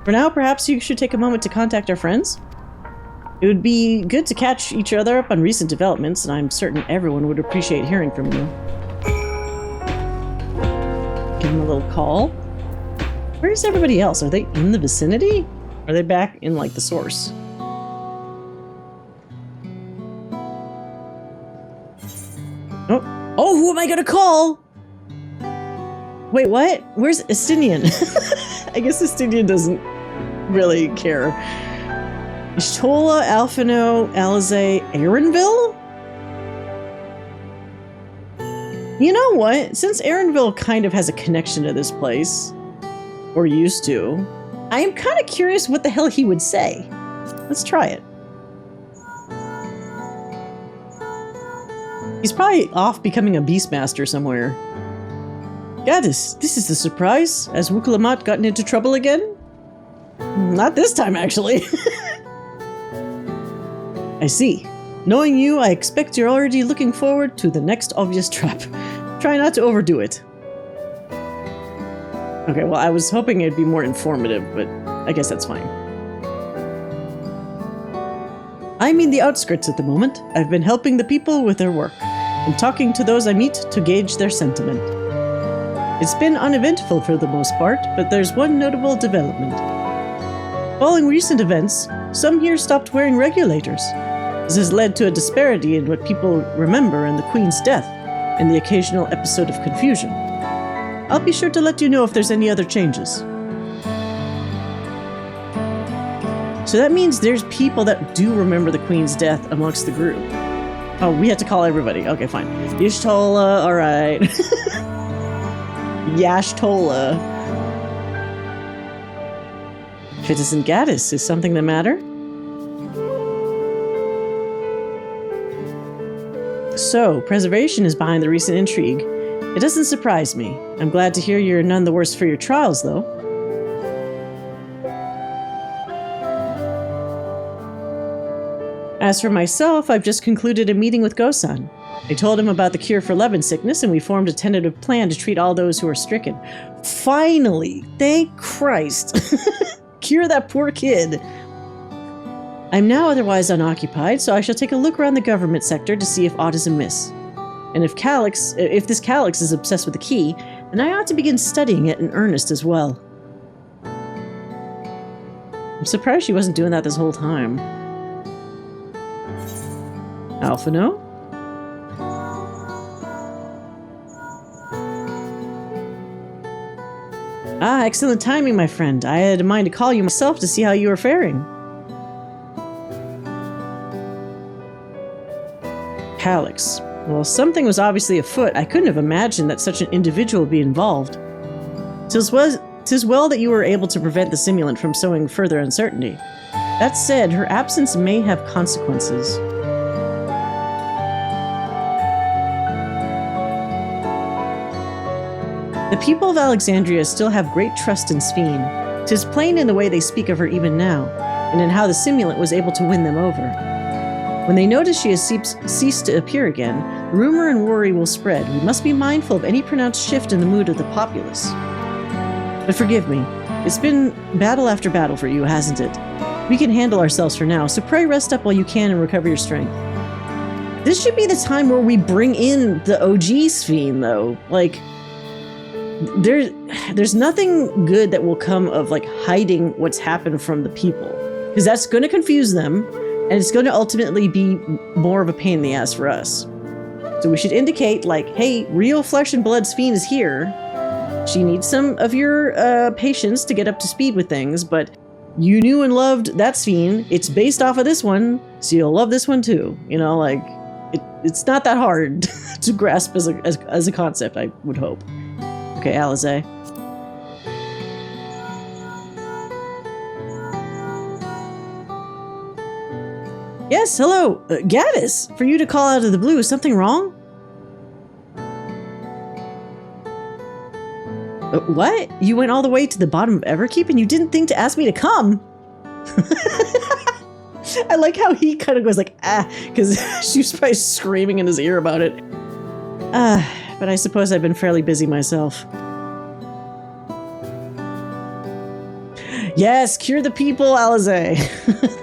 For now, perhaps you should take a moment to contact our friends? It would be good to catch each other up on recent developments, and I'm certain everyone would appreciate hearing from you. Give them a little call. Where's everybody else? Are they in the vicinity? Are they back in, like, the source? Oh, who am I gonna call? Wait, what? Where's Estinian? I guess Estinian doesn't really care. Ishtola, Alphino, Alize, Aaronville? You know what? Since Aaronville kind of has a connection to this place, or used to, I am kind of curious what the hell he would say. Let's try it. He's probably off becoming a beastmaster somewhere. Gaddis, this is the surprise. Has Wukalamat gotten into trouble again? Not this time, actually. I see. Knowing you, I expect you're already looking forward to the next obvious trap. Try not to overdo it. Okay, well, I was hoping it'd be more informative, but I guess that's fine. I'm in the outskirts at the moment. I've been helping the people with their work, and talking to those I meet to gauge their sentiment. It's been uneventful for the most part, but there's one notable development. Following recent events, some here stopped wearing regulators. This has led to a disparity in what people remember in the Queen's death, and the occasional episode of confusion. I'll be sure to let you know if there's any other changes. So that means there's people that do remember the Queen's death amongst the group. Oh, we had to call everybody. Okay, fine. Yishtola, alright. Yashtola. Citizen Gaddis, is something the matter? So, preservation is behind the recent intrigue. It doesn't surprise me. I'm glad to hear you're none the worse for your trials, though. As for myself, I've just concluded a meeting with Gosan. I told him about the cure for Levin sickness, and we formed a tentative plan to treat all those who are stricken. Finally! Thank Christ! Cure that poor kid! I'm now otherwise unoccupied, so I shall take a look around the government sector to see if aught is amiss. And if this Calyx is obsessed with the key, then I ought to begin studying it in earnest as well. I'm surprised she wasn't doing that this whole time. Alphino? Ah, excellent timing, my friend. I had in mind to call you myself to see how you were faring. Calyx. Well, something was obviously afoot. I couldn't have imagined that such an individual would be involved. 'Tis well that you were able to prevent the simulant from sowing further uncertainty. That said, her absence may have consequences. The people of Alexandria still have great trust in Sphene. 'Tis plain in the way they speak of her even now, and in how the simulant was able to win them over. When they notice she has ceased to appear again, rumor and worry will spread. We must be mindful of any pronounced shift in the mood of the populace. But forgive me, it's been battle after battle for you, hasn't it? We can handle ourselves for now, so pray rest up while you can and recover your strength. This should be the time where we bring in the OG Sphene, though. Like, there's nothing good that will come of, like, hiding what's happened from the people. Because that's going to confuse them, and it's going to ultimately be more of a pain in the ass for us. So we should indicate, like, hey, real flesh and blood Sphene is here. She needs some of your patience to get up to speed with things, but you knew and loved that Sphene. It's based off of this one, so you'll love this one too. You know, like, it's not that hard to grasp as a concept, I would hope. Okay, Alize. Yes, hello, Gaddis. For you to call out of the blue, is something wrong? What? You went all the way to the bottom of Everkeep and you didn't think to ask me to come? I like how he kind of goes like, because she was probably screaming in his ear about it. But I suppose I've been fairly busy myself. Yes, cure the people, Alize.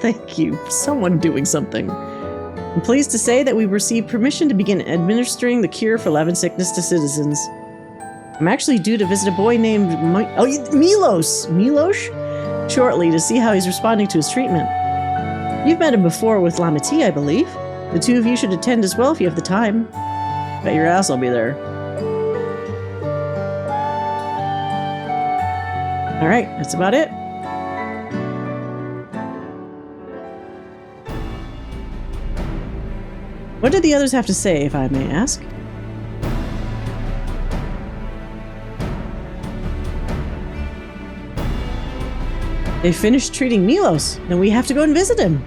Thank you. Someone doing something. I'm pleased to say that we received permission to begin administering the cure for levin sickness to citizens. I'm actually due to visit a boy named Milos shortly to see how he's responding to his treatment. You've met him before with Lamati, I believe. The two of you should attend as well if you have the time. Bet your ass I'll be there. Alright, that's about it. What did the others have to say, if I may ask? They finished treating Milos, then we have to go and visit him.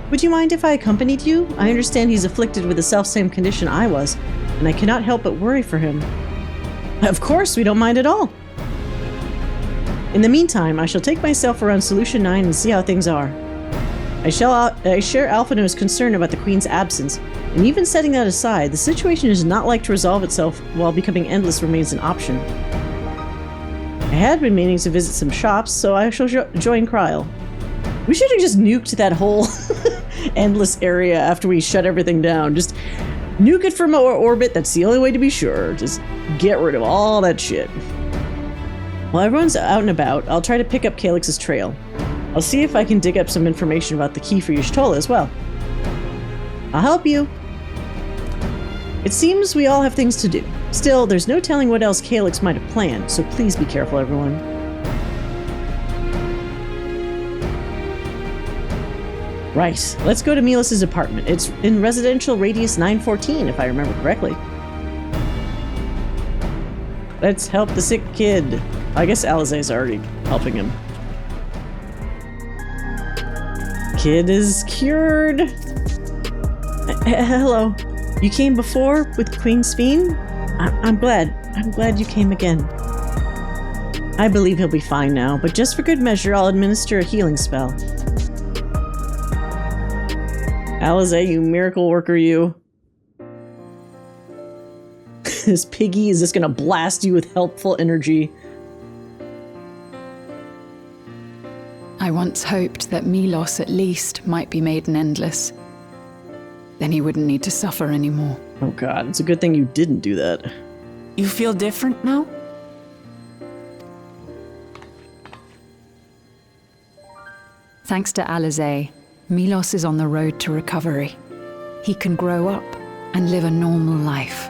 Would you mind if I accompanied you? I understand he's afflicted with the self-same condition I was, and I cannot help but worry for him. Of course, we don't mind at all. In the meantime, I shall take myself around Solution 9 and see how things are. I share Alphino's concern about the Queen's absence, and even setting that aside, the situation is not like to resolve itself while becoming endless remains an option. I had been meaning to visit some shops, so I shall join Krile. We should have just nuked that whole endless area after we shut everything down. Just nuke it from our orbit, that's the only way to be sure. Just get rid of all that shit. While everyone's out and about, I'll try to pick up Calyx's trail. I'll see if I can dig up some information about the key for Y'shtola as well. I'll help you. It seems we all have things to do. Still, there's no telling what else Calyx might have planned, so please be careful, everyone. Right, let's go to Milos' apartment. It's in residential radius 914, if I remember correctly. Let's help the sick kid. I guess Alize's already helping him. Kid is cured. Hello. You came before with Queen Sphene? I'm glad you came again. I believe he'll be fine now, but just for good measure, I'll administer a healing spell. Alize, you miracle worker, you. This piggy is just gonna blast you with helpful energy. I once hoped that Milos at least might be made an endless. Then he wouldn't need to suffer anymore. Oh god, it's a good thing you didn't do that. You feel different now? Thanks to Alize, Milos is on the road to recovery. He can grow up and live a normal life.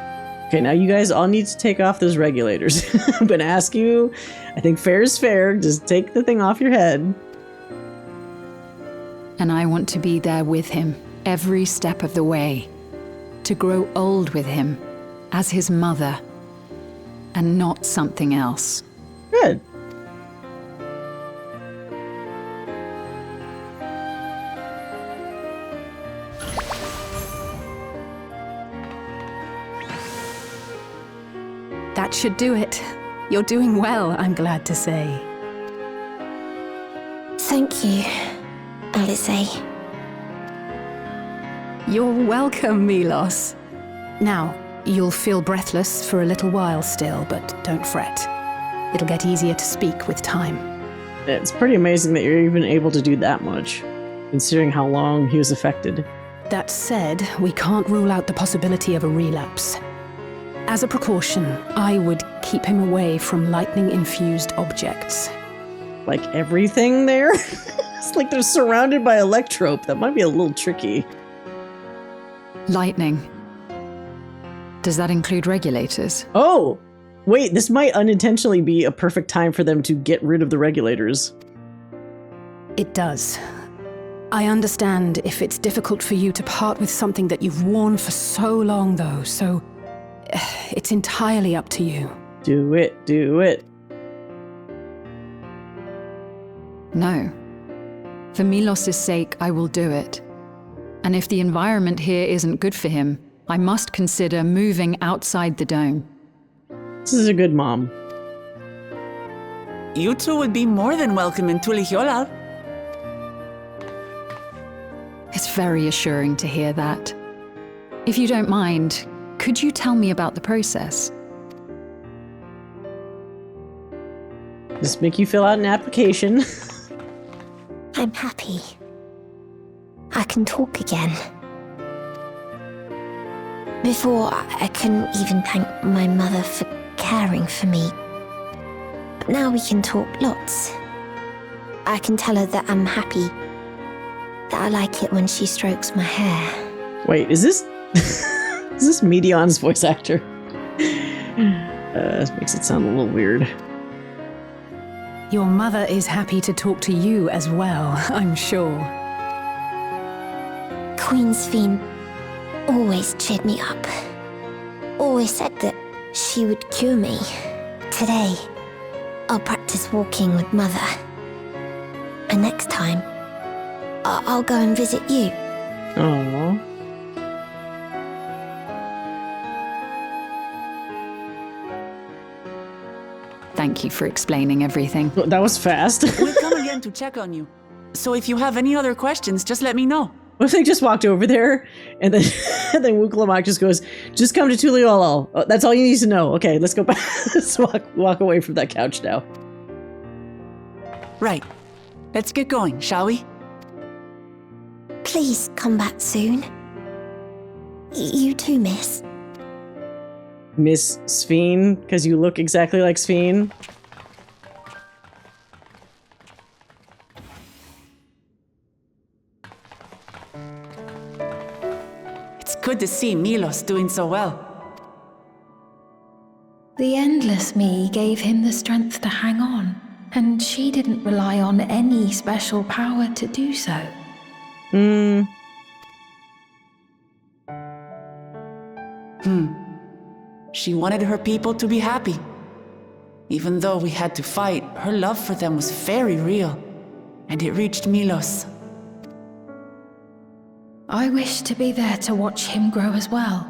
Okay, now you guys all need to take off those regulators. I'm gonna ask you, I think fair is fair, just take the thing off your head. And I want to be there with him every step of the way. To grow old with him as his mother and not something else. Good. That should do it. You're doing well, I'm glad to say. Thank you. Alice. You're welcome, Milos. Now, you'll feel breathless for a little while still, but don't fret. It'll get easier to speak with time. It's pretty amazing that you're even able to do that much, considering how long he was affected. That said, we can't rule out the possibility of a relapse. As a precaution, I would keep him away from lightning-infused objects. Like everything there? It's like they're surrounded by electrope. That might be a little tricky. Lightning. Does that include regulators? Oh! Wait, this might unintentionally be a perfect time for them to get rid of the regulators. It does. I understand if it's difficult for you to part with something that you've worn for so long, though, so it's entirely up to you. Do it, do it. No. For Milos' sake, I will do it. And if the environment here isn't good for him, I must consider moving outside the dome. This is a good mom. You two would be more than welcome in Tulihiola. It's very assuring to hear that. If you don't mind, could you tell me about the process? Just make you fill out an application. I'm happy. I can talk again. Before, I couldn't even thank my mother for caring for me. But now we can talk lots. I can tell her that I'm happy. That I like it when she strokes my hair. Wait, is this... is this Medion's voice actor? This makes it sound a little weird. Your mother is happy to talk to you as well, I'm sure. Queen-Sphene always cheered me up. Always said that she would cure me. Today, I'll practice walking with Mother. And next time, I'll go and visit you. Aww. Thank you for explaining everything. That was fast. We'll come again to check on you. So if you have any other questions, just let me know. What if they just walked over there and then and then Wuklamak just goes, just come to Tuliolol. Oh, that's all you need to know. Okay, let's go back. Let's walk away from that couch now. Right. Let's get going, shall we? Please come back soon. You too, miss. Miss Sphene, because you look exactly like Sphene. It's good to see Milos doing so well. The Endless Me gave him the strength to hang on, and she didn't rely on any special power to do so. She wanted her people to be happy. Even though we had to fight, her love for them was very real, and it reached Milos. I wish to be there to watch him grow as well.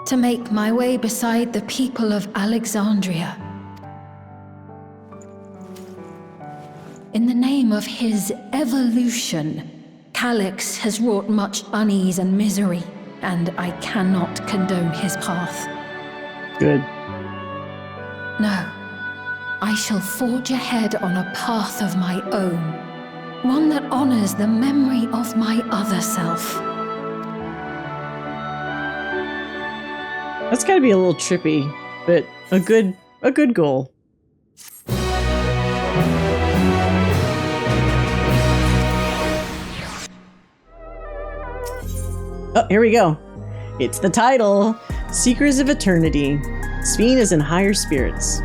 To make my way beside the people of Alexandria. In the name of his evolution, Calyx has wrought much unease and misery, and I cannot condone his path. Good. No, I shall forge ahead on a path of my own, one that honors the memory of my other self. That's gotta be a little trippy, but a good goal. Oh, here we go. It's the title, Seekers of Eternity. Sphene is in higher spirits.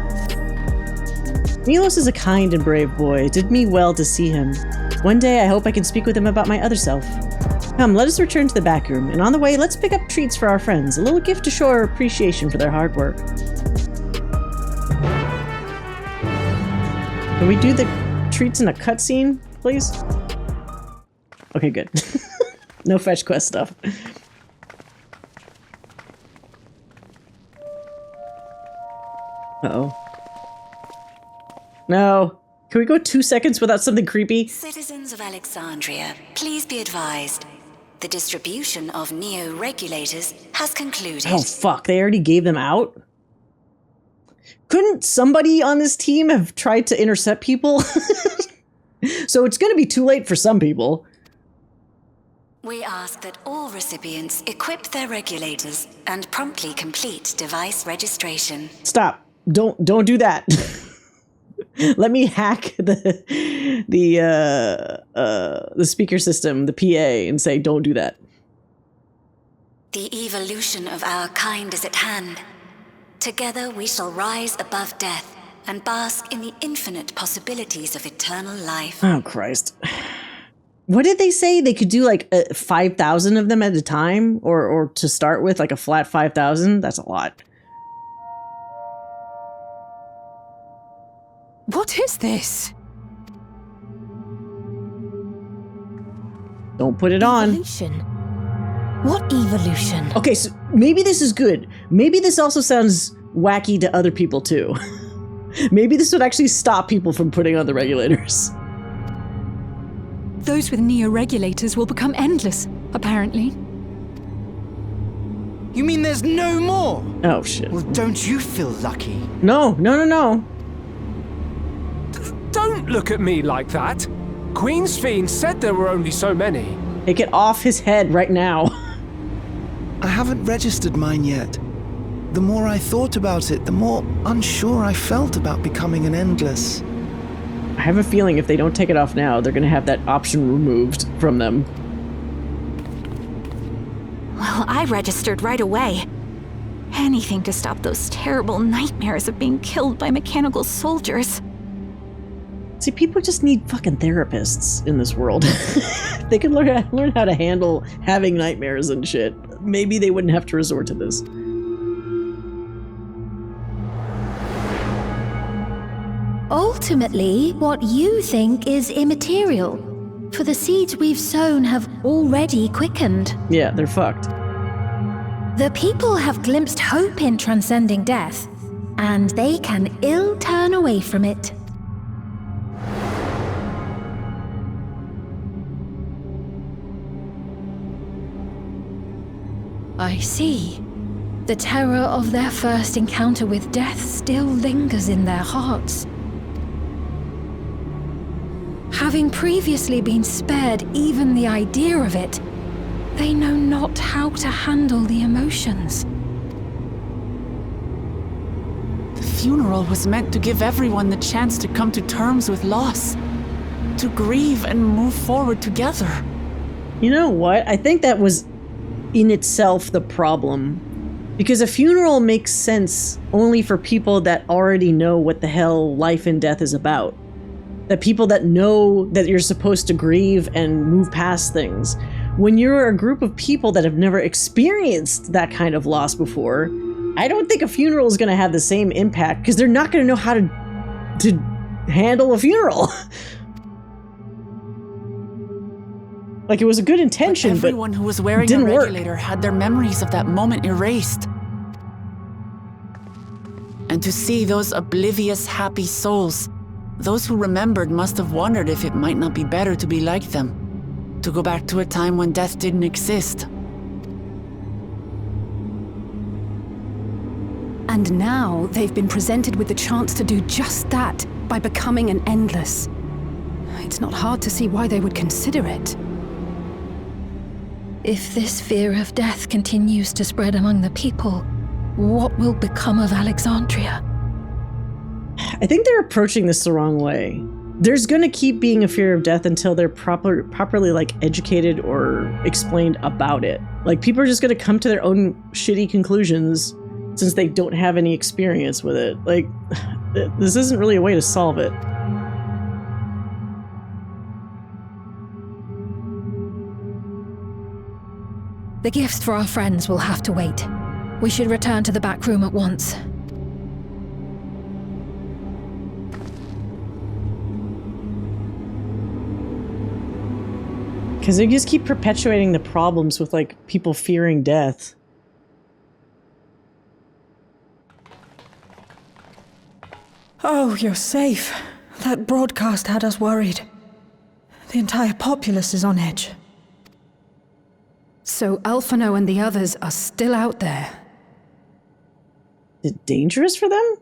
Milos is a kind and brave boy. It did me well to see him. One day I hope I can speak with him about my other self. Come, let us return to the back room, and on the way, let's pick up treats for our friends. A little gift to show our appreciation for their hard work. Can we do the treats in a cutscene, please? Okay, good. No fetch quest stuff. Uh-oh. No. Can we go 2 seconds without something creepy? Citizens of Alexandria, please be advised. The distribution of neo-regulators has concluded. Oh, fuck. They already gave them out? Couldn't somebody on this team have tried to intercept people? So it's going to be too late for some people. We ask that all recipients equip their regulators and promptly complete device registration. Stop. Don't do that. Let me hack the speaker system, the PA, and say, don't do that. The evolution of our kind is at hand. Together we shall rise above death and bask in the infinite possibilities of eternal life. Oh, Christ. What did they say? They could do like 5,000 of them at a time? Or to start with, like a flat 5,000? That's a lot. What is this? Don't put it on. Evolution? What evolution? Okay, so maybe this is good. Maybe this also sounds wacky to other people too. Maybe this would actually stop people from putting on the regulators. Those with neo-regulators will become endless, apparently. You mean there's no more? Oh, shit. Well, don't you feel lucky? No. Don't look at me like that. Queen-Sphene said there were only so many. Take it off his head right now. I haven't registered mine yet. The more I thought about it, the more unsure I felt about becoming an Endless. I have a feeling if they don't take it off now, they're going to have that option removed from them. Well, I registered right away. Anything to stop those terrible nightmares of being killed by mechanical soldiers. See, people just need fucking therapists in this world. They could learn how to handle having nightmares and shit. Maybe they wouldn't have to resort to this. Ultimately, what you think is immaterial. For the seeds we've sown have already quickened. Yeah, they're fucked. The people have glimpsed hope in transcending death, and they can ill turn away from it. I see. The terror of their first encounter with death still lingers in their hearts. Having previously been spared even the idea of it, they know not how to handle the emotions. The funeral was meant to give everyone the chance to come to terms with loss, to grieve and move forward together. You know what? I think that was in itself the problem. Because a funeral makes sense only for people that already know what the hell life and death is about. That people that know that you're supposed to grieve and move past things. When you're a group of people that have never experienced that kind of loss before, I don't think a funeral is going to have the same impact because they're not going to know how to handle a funeral. Like, it was a good intention, but everyone who was wearing a regulator had their memories of that moment erased. And to see those oblivious, happy souls, those who remembered must have wondered if it might not be better to be like them, to go back to a time when death didn't exist. And now they've been presented with the chance to do just that by becoming an Endless. It's not hard to see why they would consider it. If this fear of death continues to spread among the people, what will become of Alexandria? I think they're approaching this the wrong way. There's gonna keep being a fear of death until they're properly like educated or explained about it. Like, people are just gonna come to their own shitty conclusions since they don't have any experience with it. Like, this isn't really a way to solve it. The gifts for our friends will have to wait. We should return to the back room at once. Because they just keep perpetuating the problems with, like, people fearing death. Oh, you're safe. That broadcast had us worried. The entire populace is on edge. So Alphino and the others are still out there. Is it dangerous for them?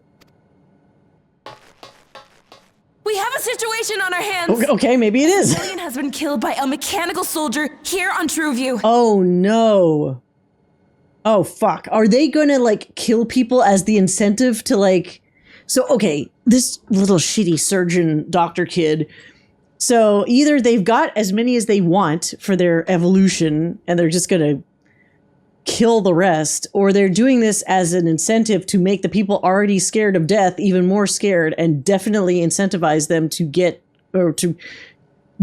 We have a situation on our hands! Okay, maybe it is. Zelenia has been killed by a mechanical soldier here on Trueview. Oh no. Oh fuck. Are they gonna, like, kill people as the incentive to, like... So, okay, this little shitty surgeon doctor kid... So either they've got as many as they want for their evolution and they're just going to kill the rest, or they're doing this as an incentive to make the people already scared of death even more scared and definitely incentivize them to get, or to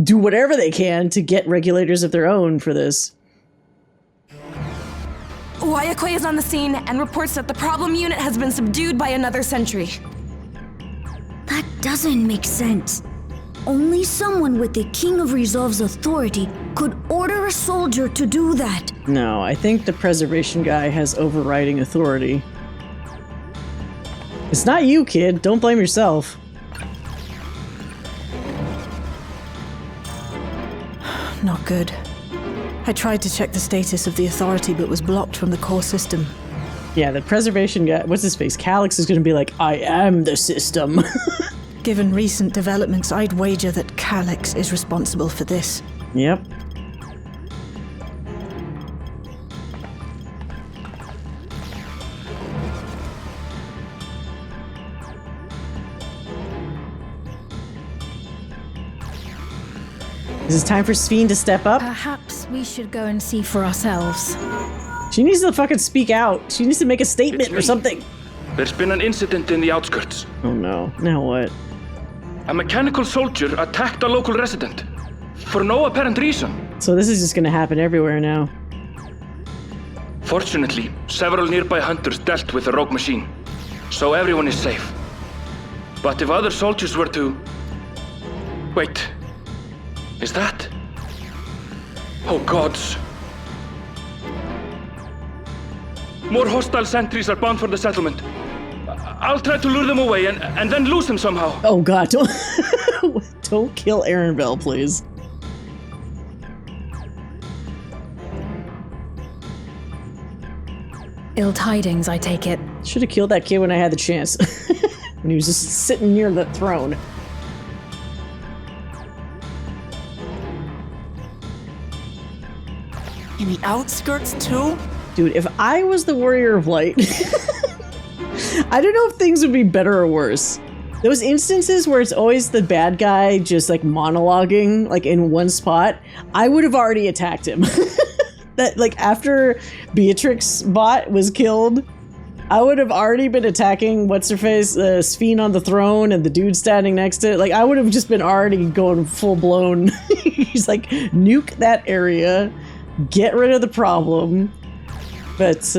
do whatever they can to get regulators of their own for this. Wayakwe is on the scene and reports that the problem unit has been subdued by another sentry. That doesn't make sense. Only someone with the King of Resolve's authority could order a soldier to do that. No, I think the preservation guy has overriding authority. It's not you, kid. Don't blame yourself. Not good. I tried to check the status of the authority but was blocked from the core system. Yeah, the preservation guy, what's his face? Calyx is going to be like, I am the system. Given recent developments, I'd wager that Calyx is responsible for this. Yep. Is it time for Sphene to step up? Perhaps we should go and see for ourselves. She needs to fucking speak out. She needs to make a statement or something. There's been an incident in the outskirts. Oh no. Now what? A mechanical soldier attacked a local resident. For no apparent reason. So this is just gonna happen everywhere now. Fortunately, several nearby hunters dealt with the rogue machine. So everyone is safe. But if other soldiers were to... Wait. Is that... Oh gods. More hostile sentries are bound for the settlement. I'll try to lure them away and then lose them somehow. Oh god, don't kill Erenville, please. Ill tidings, I take it. Should have killed that kid when I had the chance. When he was just sitting near the throne. In the outskirts too? Dude, if I was the Warrior of Light... I don't know if things would be better or worse. Those instances where it's always the bad guy just like monologuing like in one spot, I would have already attacked him. That like after Beatrix-Bot was killed, I would have already been attacking what's-her-face, Sphene on the throne and the dude standing next to it. Like I would have just been already going full blown. He's like, nuke that area, get rid of the problem. But,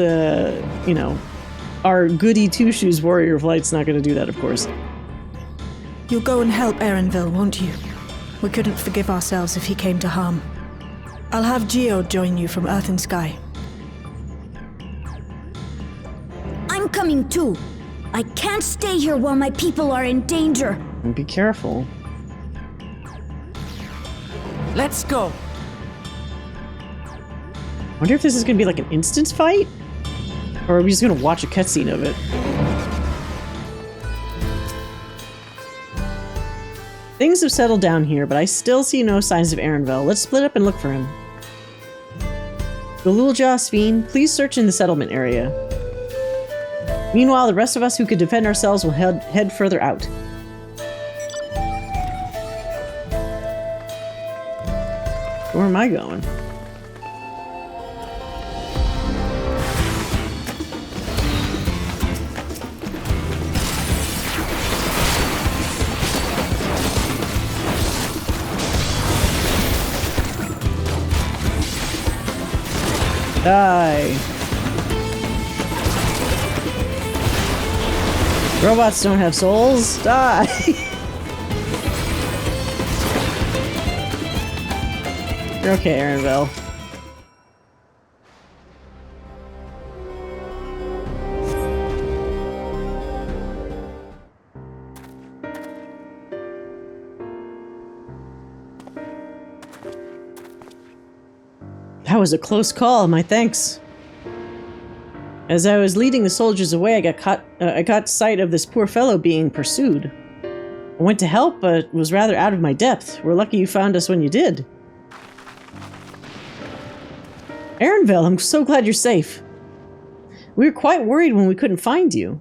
you know, our goody two-shoes Warrior of Light's not going to do that, of course. You'll go and help Erenville, won't you? We couldn't forgive ourselves if he came to harm. I'll have Geo join you from Earth and Sky. I'm coming too. I can't stay here while my people are in danger. And be careful. Let's go. I wonder if this is going to be like an instance fight? Or are we just going to watch a cutscene of it? Things have settled down here, but I still see no signs of Erenville. Let's split up and look for him. Galulja, Sphene, please search in the settlement area. Meanwhile, the rest of us who could defend ourselves will head further out. Where am I going? Die. Robots don't have souls. Die. You're okay, Erenville. was a close call, my thanks. As I was leading the soldiers away, I got sight of this poor fellow being pursued. I went to help, but was rather out of my depth. We're lucky you found us when you did. Erenville, I'm so glad you're safe. We were quite worried when we couldn't find you.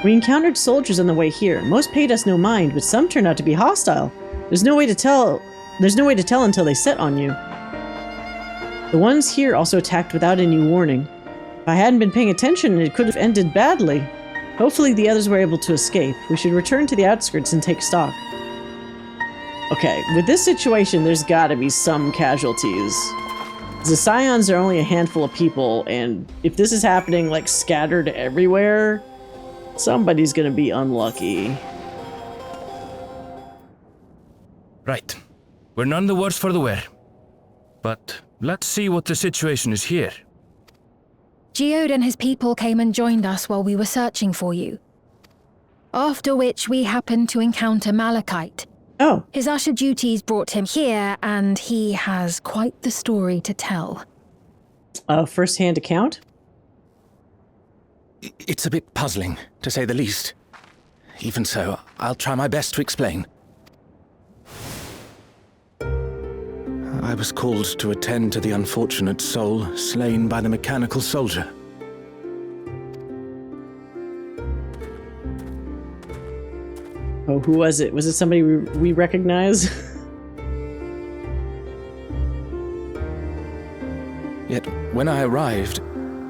We encountered soldiers on the way here. Most paid us no mind, but some turned out to be hostile. There's no way to tell until they set on you. The ones here also attacked without any warning. If I hadn't been paying attention, it could have ended badly. Hopefully the others were able to escape. We should return to the outskirts and take stock. Okay, with this situation, there's gotta be some casualties. The Scions are only a handful of people, and if this is happening, like, scattered everywhere, somebody's gonna be unlucky. Right. We're none the worse for the wear. But let's see what the situation is here. Geode and his people came and joined us while we were searching for you. After which we happened to encounter Malachite. Oh. His usher duties brought him here, and he has quite the story to tell. A first-hand account? It's a bit puzzling, to say the least. Even so, I'll try my best to explain. I was called to attend to the unfortunate soul slain by the mechanical soldier. Oh, who was it? Was it somebody we recognize? Yet, when I arrived,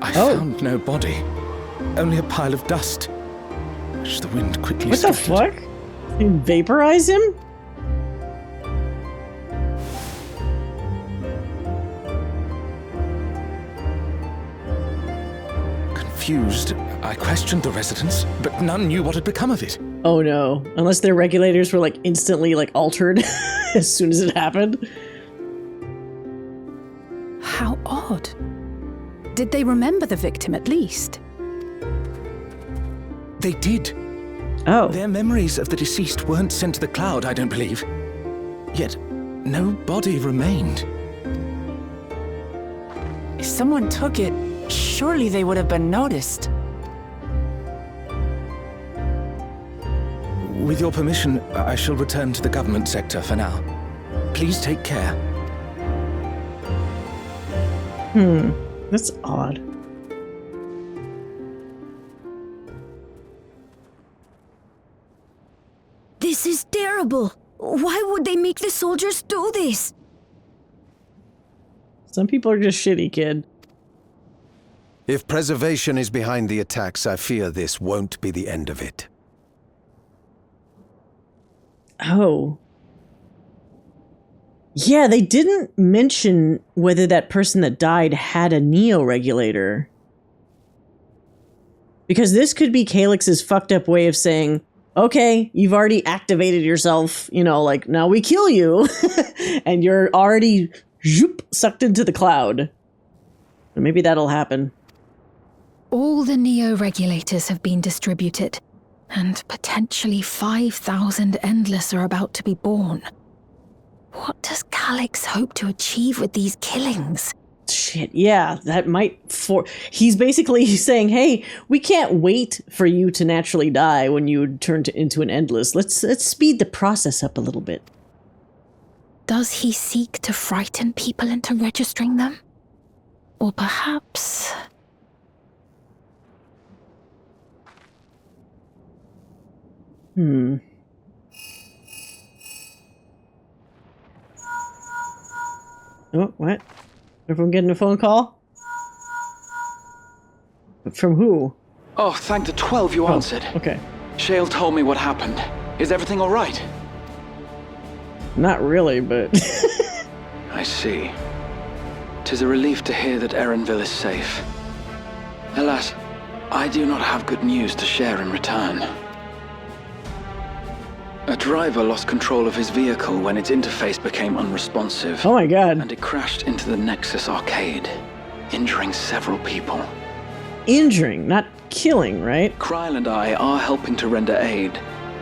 I found no body. Only a pile of dust, which the wind quickly What the fuck? You vaporize him? Confused, I questioned the residents, but none knew what had become of it. Oh no. Unless their regulators were like instantly like altered as soon as it happened. How odd. Did they remember the victim at least? They did. Oh. Their memories of the deceased weren't sent to the cloud, I don't believe. Yet, no body remained. If someone took it, surely they would have been noticed. With your permission, I shall return to the government sector for now. Please take care. That's odd. This is terrible. Why would they make the soldiers do this? Some people are just shitty, kid. If preservation is behind the attacks, I fear this won't be the end of it. Oh. Yeah, they didn't mention whether that person that died had a neo-regulator. Because this could be Calyx's fucked up way of saying, okay, you've already activated yourself, you know, like, now we kill you, and you're already sucked into the cloud. Maybe that'll happen. All the neo-regulators have been distributed, and potentially 5,000 Endless are about to be born. What does Calyx hope to achieve with these killings? Shit, yeah, that might he's basically saying, hey, we can't wait for you to naturally die when you turn into an Endless. Let's speed the process up a little bit. Does he seek to frighten people into registering them? Or perhaps... Oh, what? Everyone getting a phone call? From who? Oh, thank the 12 you answered. Okay. Shale told me what happened. Is everything all right? Not really, but... I see. 'Tis a relief to hear that Erenville is safe. Alas, I do not have good news to share in return. A driver lost control of his vehicle when its interface became unresponsive. Oh my god. And it crashed into the Nexus arcade, injuring several people. Injuring, not killing, right? Krile and I are helping to render aid,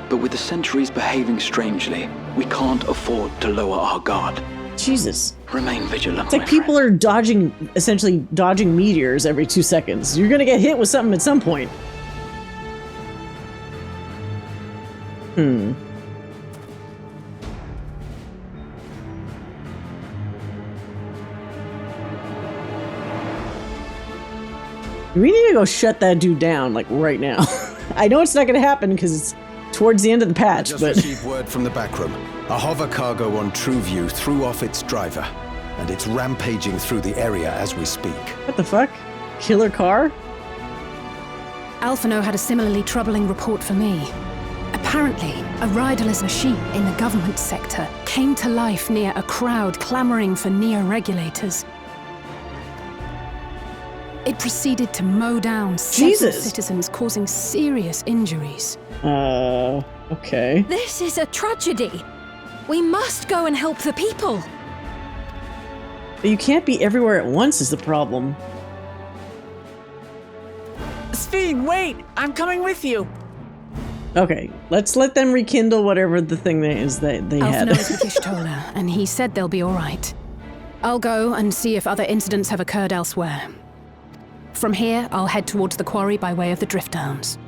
but with the sentries behaving strangely, we can't afford to lower our guard. Jesus. Remain vigilant. It's like people are essentially dodging meteors every 2 seconds. You're gonna get hit with something at some point. We need to go shut that dude down, like, right now. I know it's not gonna happen because it's towards the end of the patch, I but... just received word from the back room. A hover cargo on TrueView threw off its driver, and it's rampaging through the area as we speak. What the fuck? Killer car? Alphano had a similarly troubling report for me. Apparently, a riderless machine in the government sector came to life near a crowd clamoring for neo-regulators. It proceeded to mow down several citizens, causing serious injuries. Okay. This is a tragedy. We must go and help the people. But you can't be everywhere at once is the problem. Sphene, wait! I'm coming with you! Okay, let's let them rekindle whatever the thing is that they had. Alphano is with Y'shtola, and he said they'll be all right. I'll go and see if other incidents have occurred elsewhere. From here, I'll head towards the quarry by way of the Drift Downs.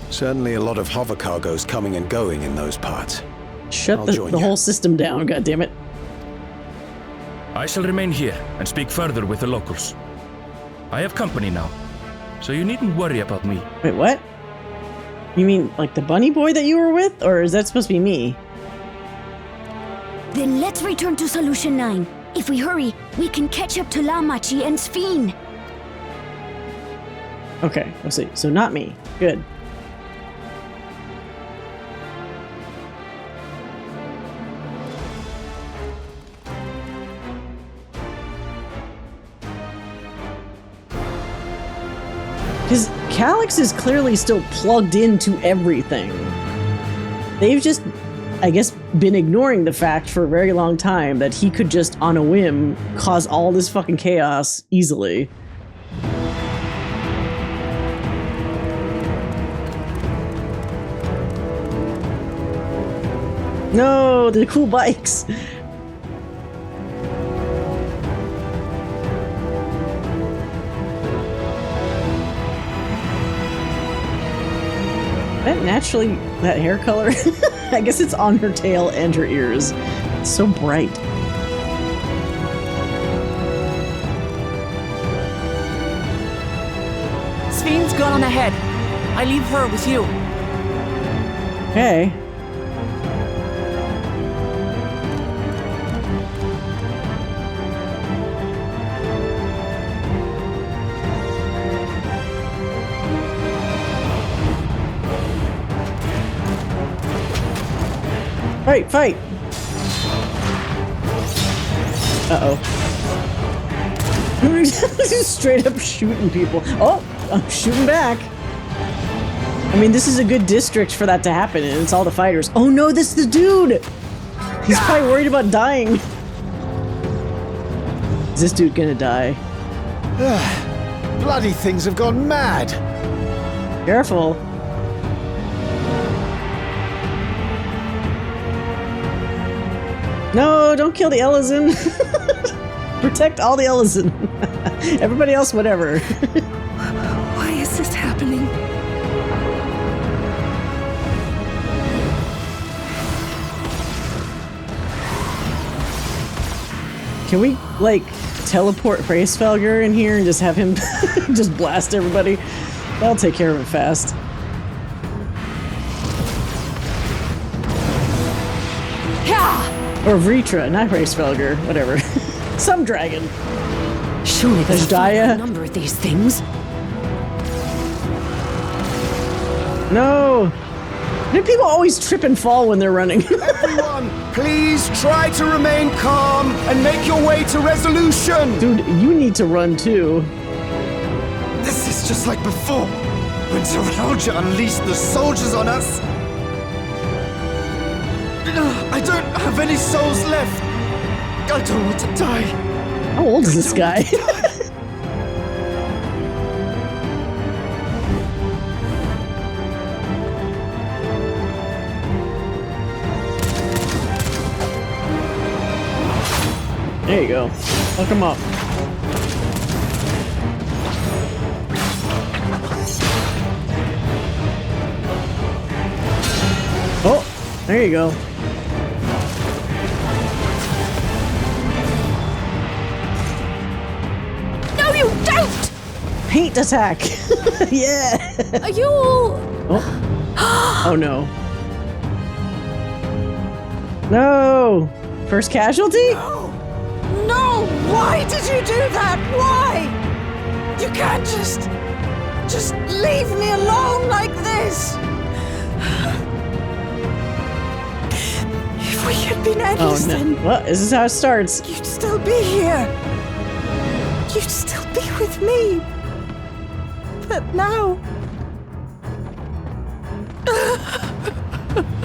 Certainly a lot of hover cargoes coming and going in those parts. Shut the whole system down, goddammit. I shall remain here and speak further with the locals. I have company now, so you needn't worry about me. Wait, what? You mean like the bunny boy that you were with? Or is that supposed to be me? Then let's return to Solution 9. If we hurry, we can catch up to Lamachi and Sphene. Okay, let's see. So not me. Good. Because Calyx is clearly still plugged into everything. They've just, I guess, been ignoring the fact for a very long time that he could just, on a whim, cause all this fucking chaos easily. No, the cool bikes. That naturally, that hair color, I guess it's on her tail and her ears. It's so bright. Sphene's gone on ahead. I leave her with you. Okay. Fight, fight! Uh-oh. Just straight up shooting people. Oh, I'm shooting back. I mean, this is a good district for that to happen, and it's all the fighters. Oh no, this is the dude! He's probably worried about dying. Is this dude gonna die? Bloody things have gone mad! Careful. No, don't kill the Ellison. Protect all the Ellison. Everybody else, whatever. Why is this happening? Can we, like, teleport Hraesvelgr in here and just have him just blast everybody? That'll take care of it fast. Or Vritra, not Hraesvelgr, whatever. Some dragon. Surely there's a number of these things. No! Why do people always trip and fall when they're running? Everyone, please try to remain calm and make your way to resolution! Dude, you need to run too. This is just like before, when Zeralja unleashed the soldiers on us. I don't have any souls left. I don't want to die. How old is this guy? There you go. Fuck him up. Oh, there you go. No, you don't! Paint attack! Yeah! Are you all... Oh. Oh no. No! First casualty? No! Why did you do that? Why? You can't just leave me alone like this. If we had been endless, then Well, this is how it starts. you'd still be here. You'd still be with me. But now...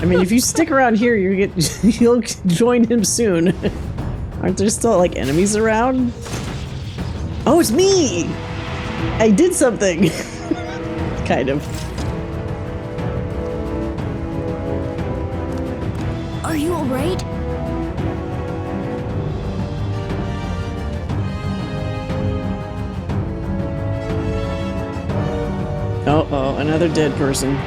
I mean, if you stick around here, you'll join him soon. Aren't there still, like, enemies around? Oh, it's me! I did something! Kind of. Are you alright? Uh-oh, another dead person.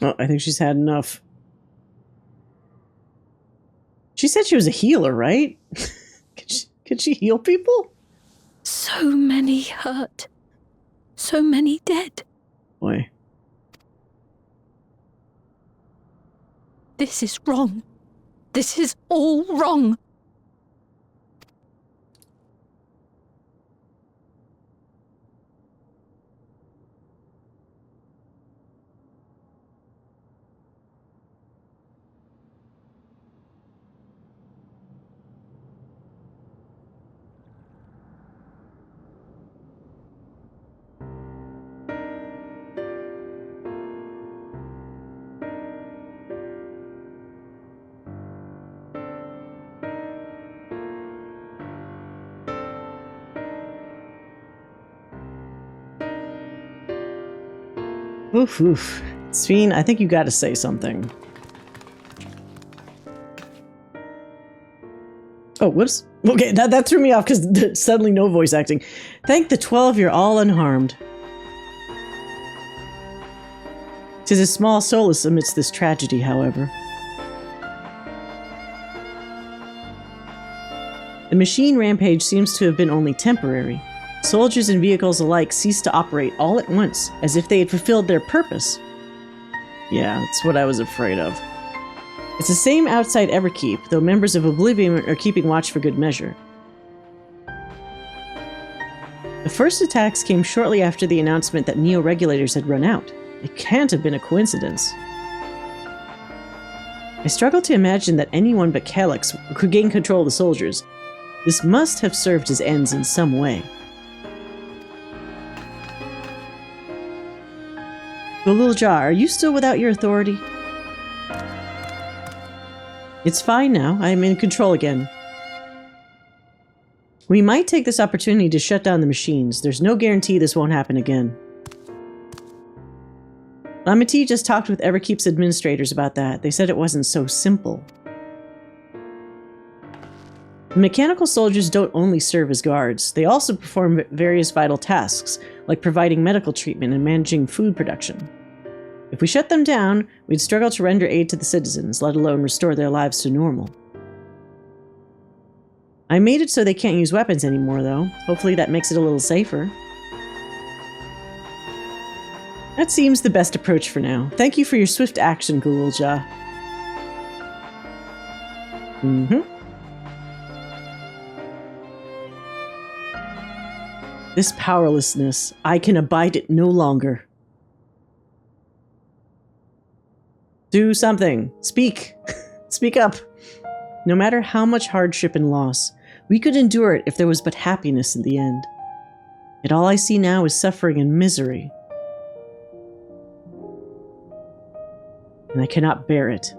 Oh, I think she's had enough. She said she was a healer, right? Could she heal people? So many hurt. So many dead. Boy. This is wrong. This is all wrong. Oof, oof. Sphene, I think you gotta say something. Oh, whoops. Okay, that threw me off because suddenly no voice acting. Thank the 12 you're all unharmed. 'Tis a small solace amidst this tragedy, however. The machine rampage seems to have been only temporary. Soldiers and vehicles alike ceased to operate all at once, as if they had fulfilled their purpose. Yeah, that's what I was afraid of. It's the same outside Everkeep, though members of Oblivion are keeping watch for good measure. The first attacks came shortly after the announcement that neo-regulators had run out. It can't have been a coincidence. I struggle to imagine that anyone but Calyx could gain control of the soldiers. This must have served his ends in some way. Gululja, are you still without your authority? It's fine now. I am in control again. We might take this opportunity to shut down the machines. There's no guarantee this won't happen again. Lamati just talked with Everkeep's administrators about that. They said it wasn't so simple. The mechanical soldiers don't only serve as guards. They also perform various vital tasks, like providing medical treatment and managing food production. If we shut them down, we'd struggle to render aid to the citizens, let alone restore their lives to normal. I made it so they can't use weapons anymore, though. Hopefully that makes it a little safer. That seems the best approach for now. Thank you for your swift action, Gululja. This powerlessness, I can abide it no longer. Do something. Speak. Speak up. No matter how much hardship and loss, we could endure it if there was but happiness in the end. Yet all I see now is suffering and misery. And I cannot bear it.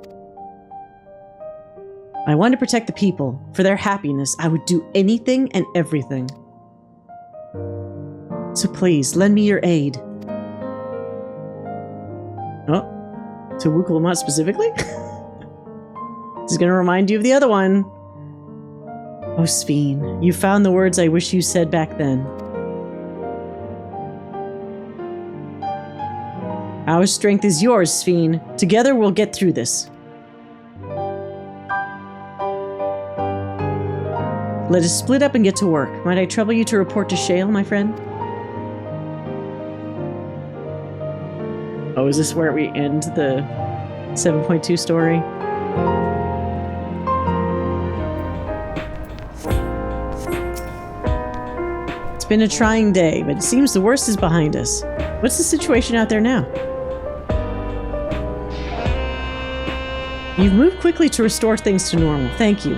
I want to protect the people. For their happiness, I would do anything and everything. So please, lend me your aid. Oh, to Wukulamot specifically? This is gonna remind you of the other one. Oh, Sphene, you found the words I wish you said back then. Our strength is yours, Sphene. Together we'll get through this. Let us split up and get to work. Might I trouble you to report to Shale, my friend? Oh, is this where we end the 7.2 story? It's been a trying day, but it seems the worst is behind us. What's the situation out there now? You've moved quickly to restore things to normal. Thank you.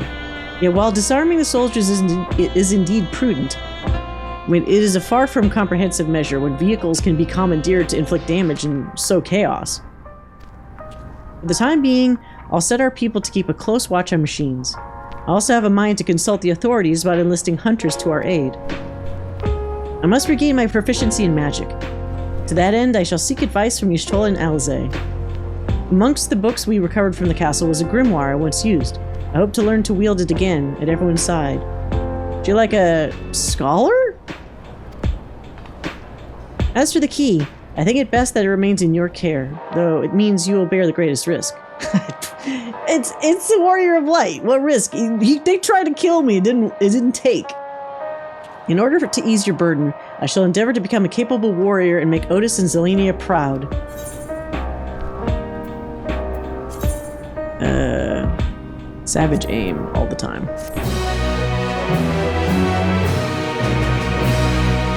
Yet while disarming the soldiers is indeed prudent, when it is a far from comprehensive measure when vehicles can be commandeered to inflict damage and sow chaos. For the time being, I'll set our people to keep a close watch on machines. I also have a mind to consult the authorities about enlisting hunters to our aid. I must regain my proficiency in magic. To that end, I shall seek advice from Y'shtola and Alize. Amongst the books we recovered from the castle was a grimoire I once used. I hope to learn to wield it again at everyone's side. Do you like a scholar? As for the key, I think it best that it remains in your care, though it means you will bear the greatest risk. It's the Warrior of Light. What risk? They tried to kill me. It didn't take. In order to ease your burden, I shall endeavor to become a capable warrior and make Otis and Zelenia proud. Savage aim all the time.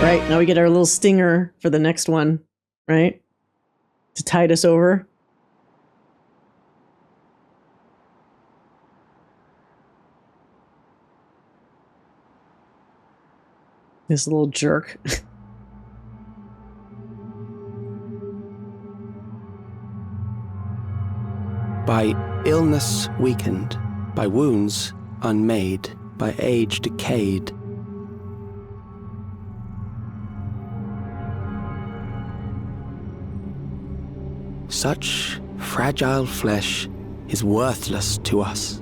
Right, now we get our little stinger for the next one, right? To tide us over. This little jerk. By illness weakened, by wounds unmade, by age decayed. Such fragile flesh is worthless to us.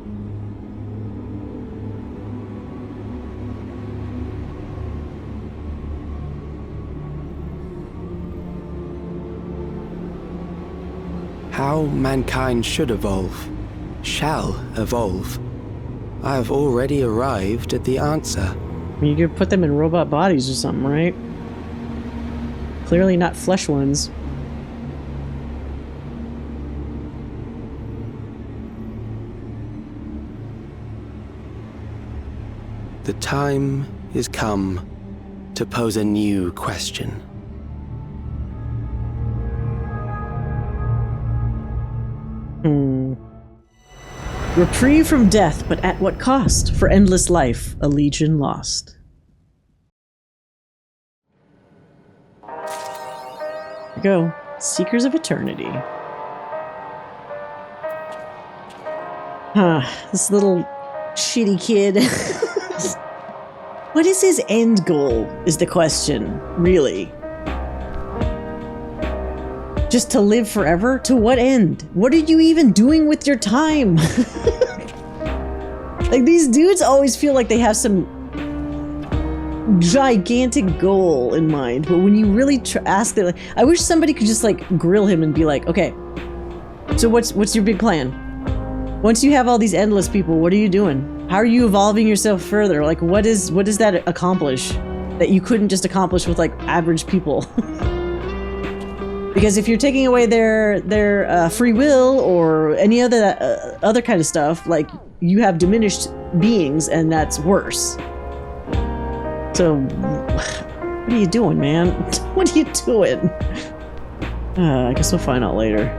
How mankind should evolve, shall evolve. I have already arrived at the answer. You could put them in robot bodies or something, right? Clearly not flesh ones. The time is come to pose a new question. Reprieve from death, but at what cost? For endless life, a legion lost. Here we go. Seekers of Eternity. This little shitty kid. What is his end goal, is the question, really. Just to live forever? To what end? What are you even doing with your time? Like, these dudes always feel like they have some gigantic goal in mind, but when you really ask them, like, I wish somebody could just, like, grill him and be like, okay, so what's your big plan? Once you have all these endless people, what are you doing? How are you evolving yourself further? Like, what does that accomplish that you couldn't just accomplish with, like, average people? Because if you're taking away their free will or any other kind of stuff, like, you have diminished beings, and that's worse. So, what are you doing, man? What are you doing? I guess we'll find out later.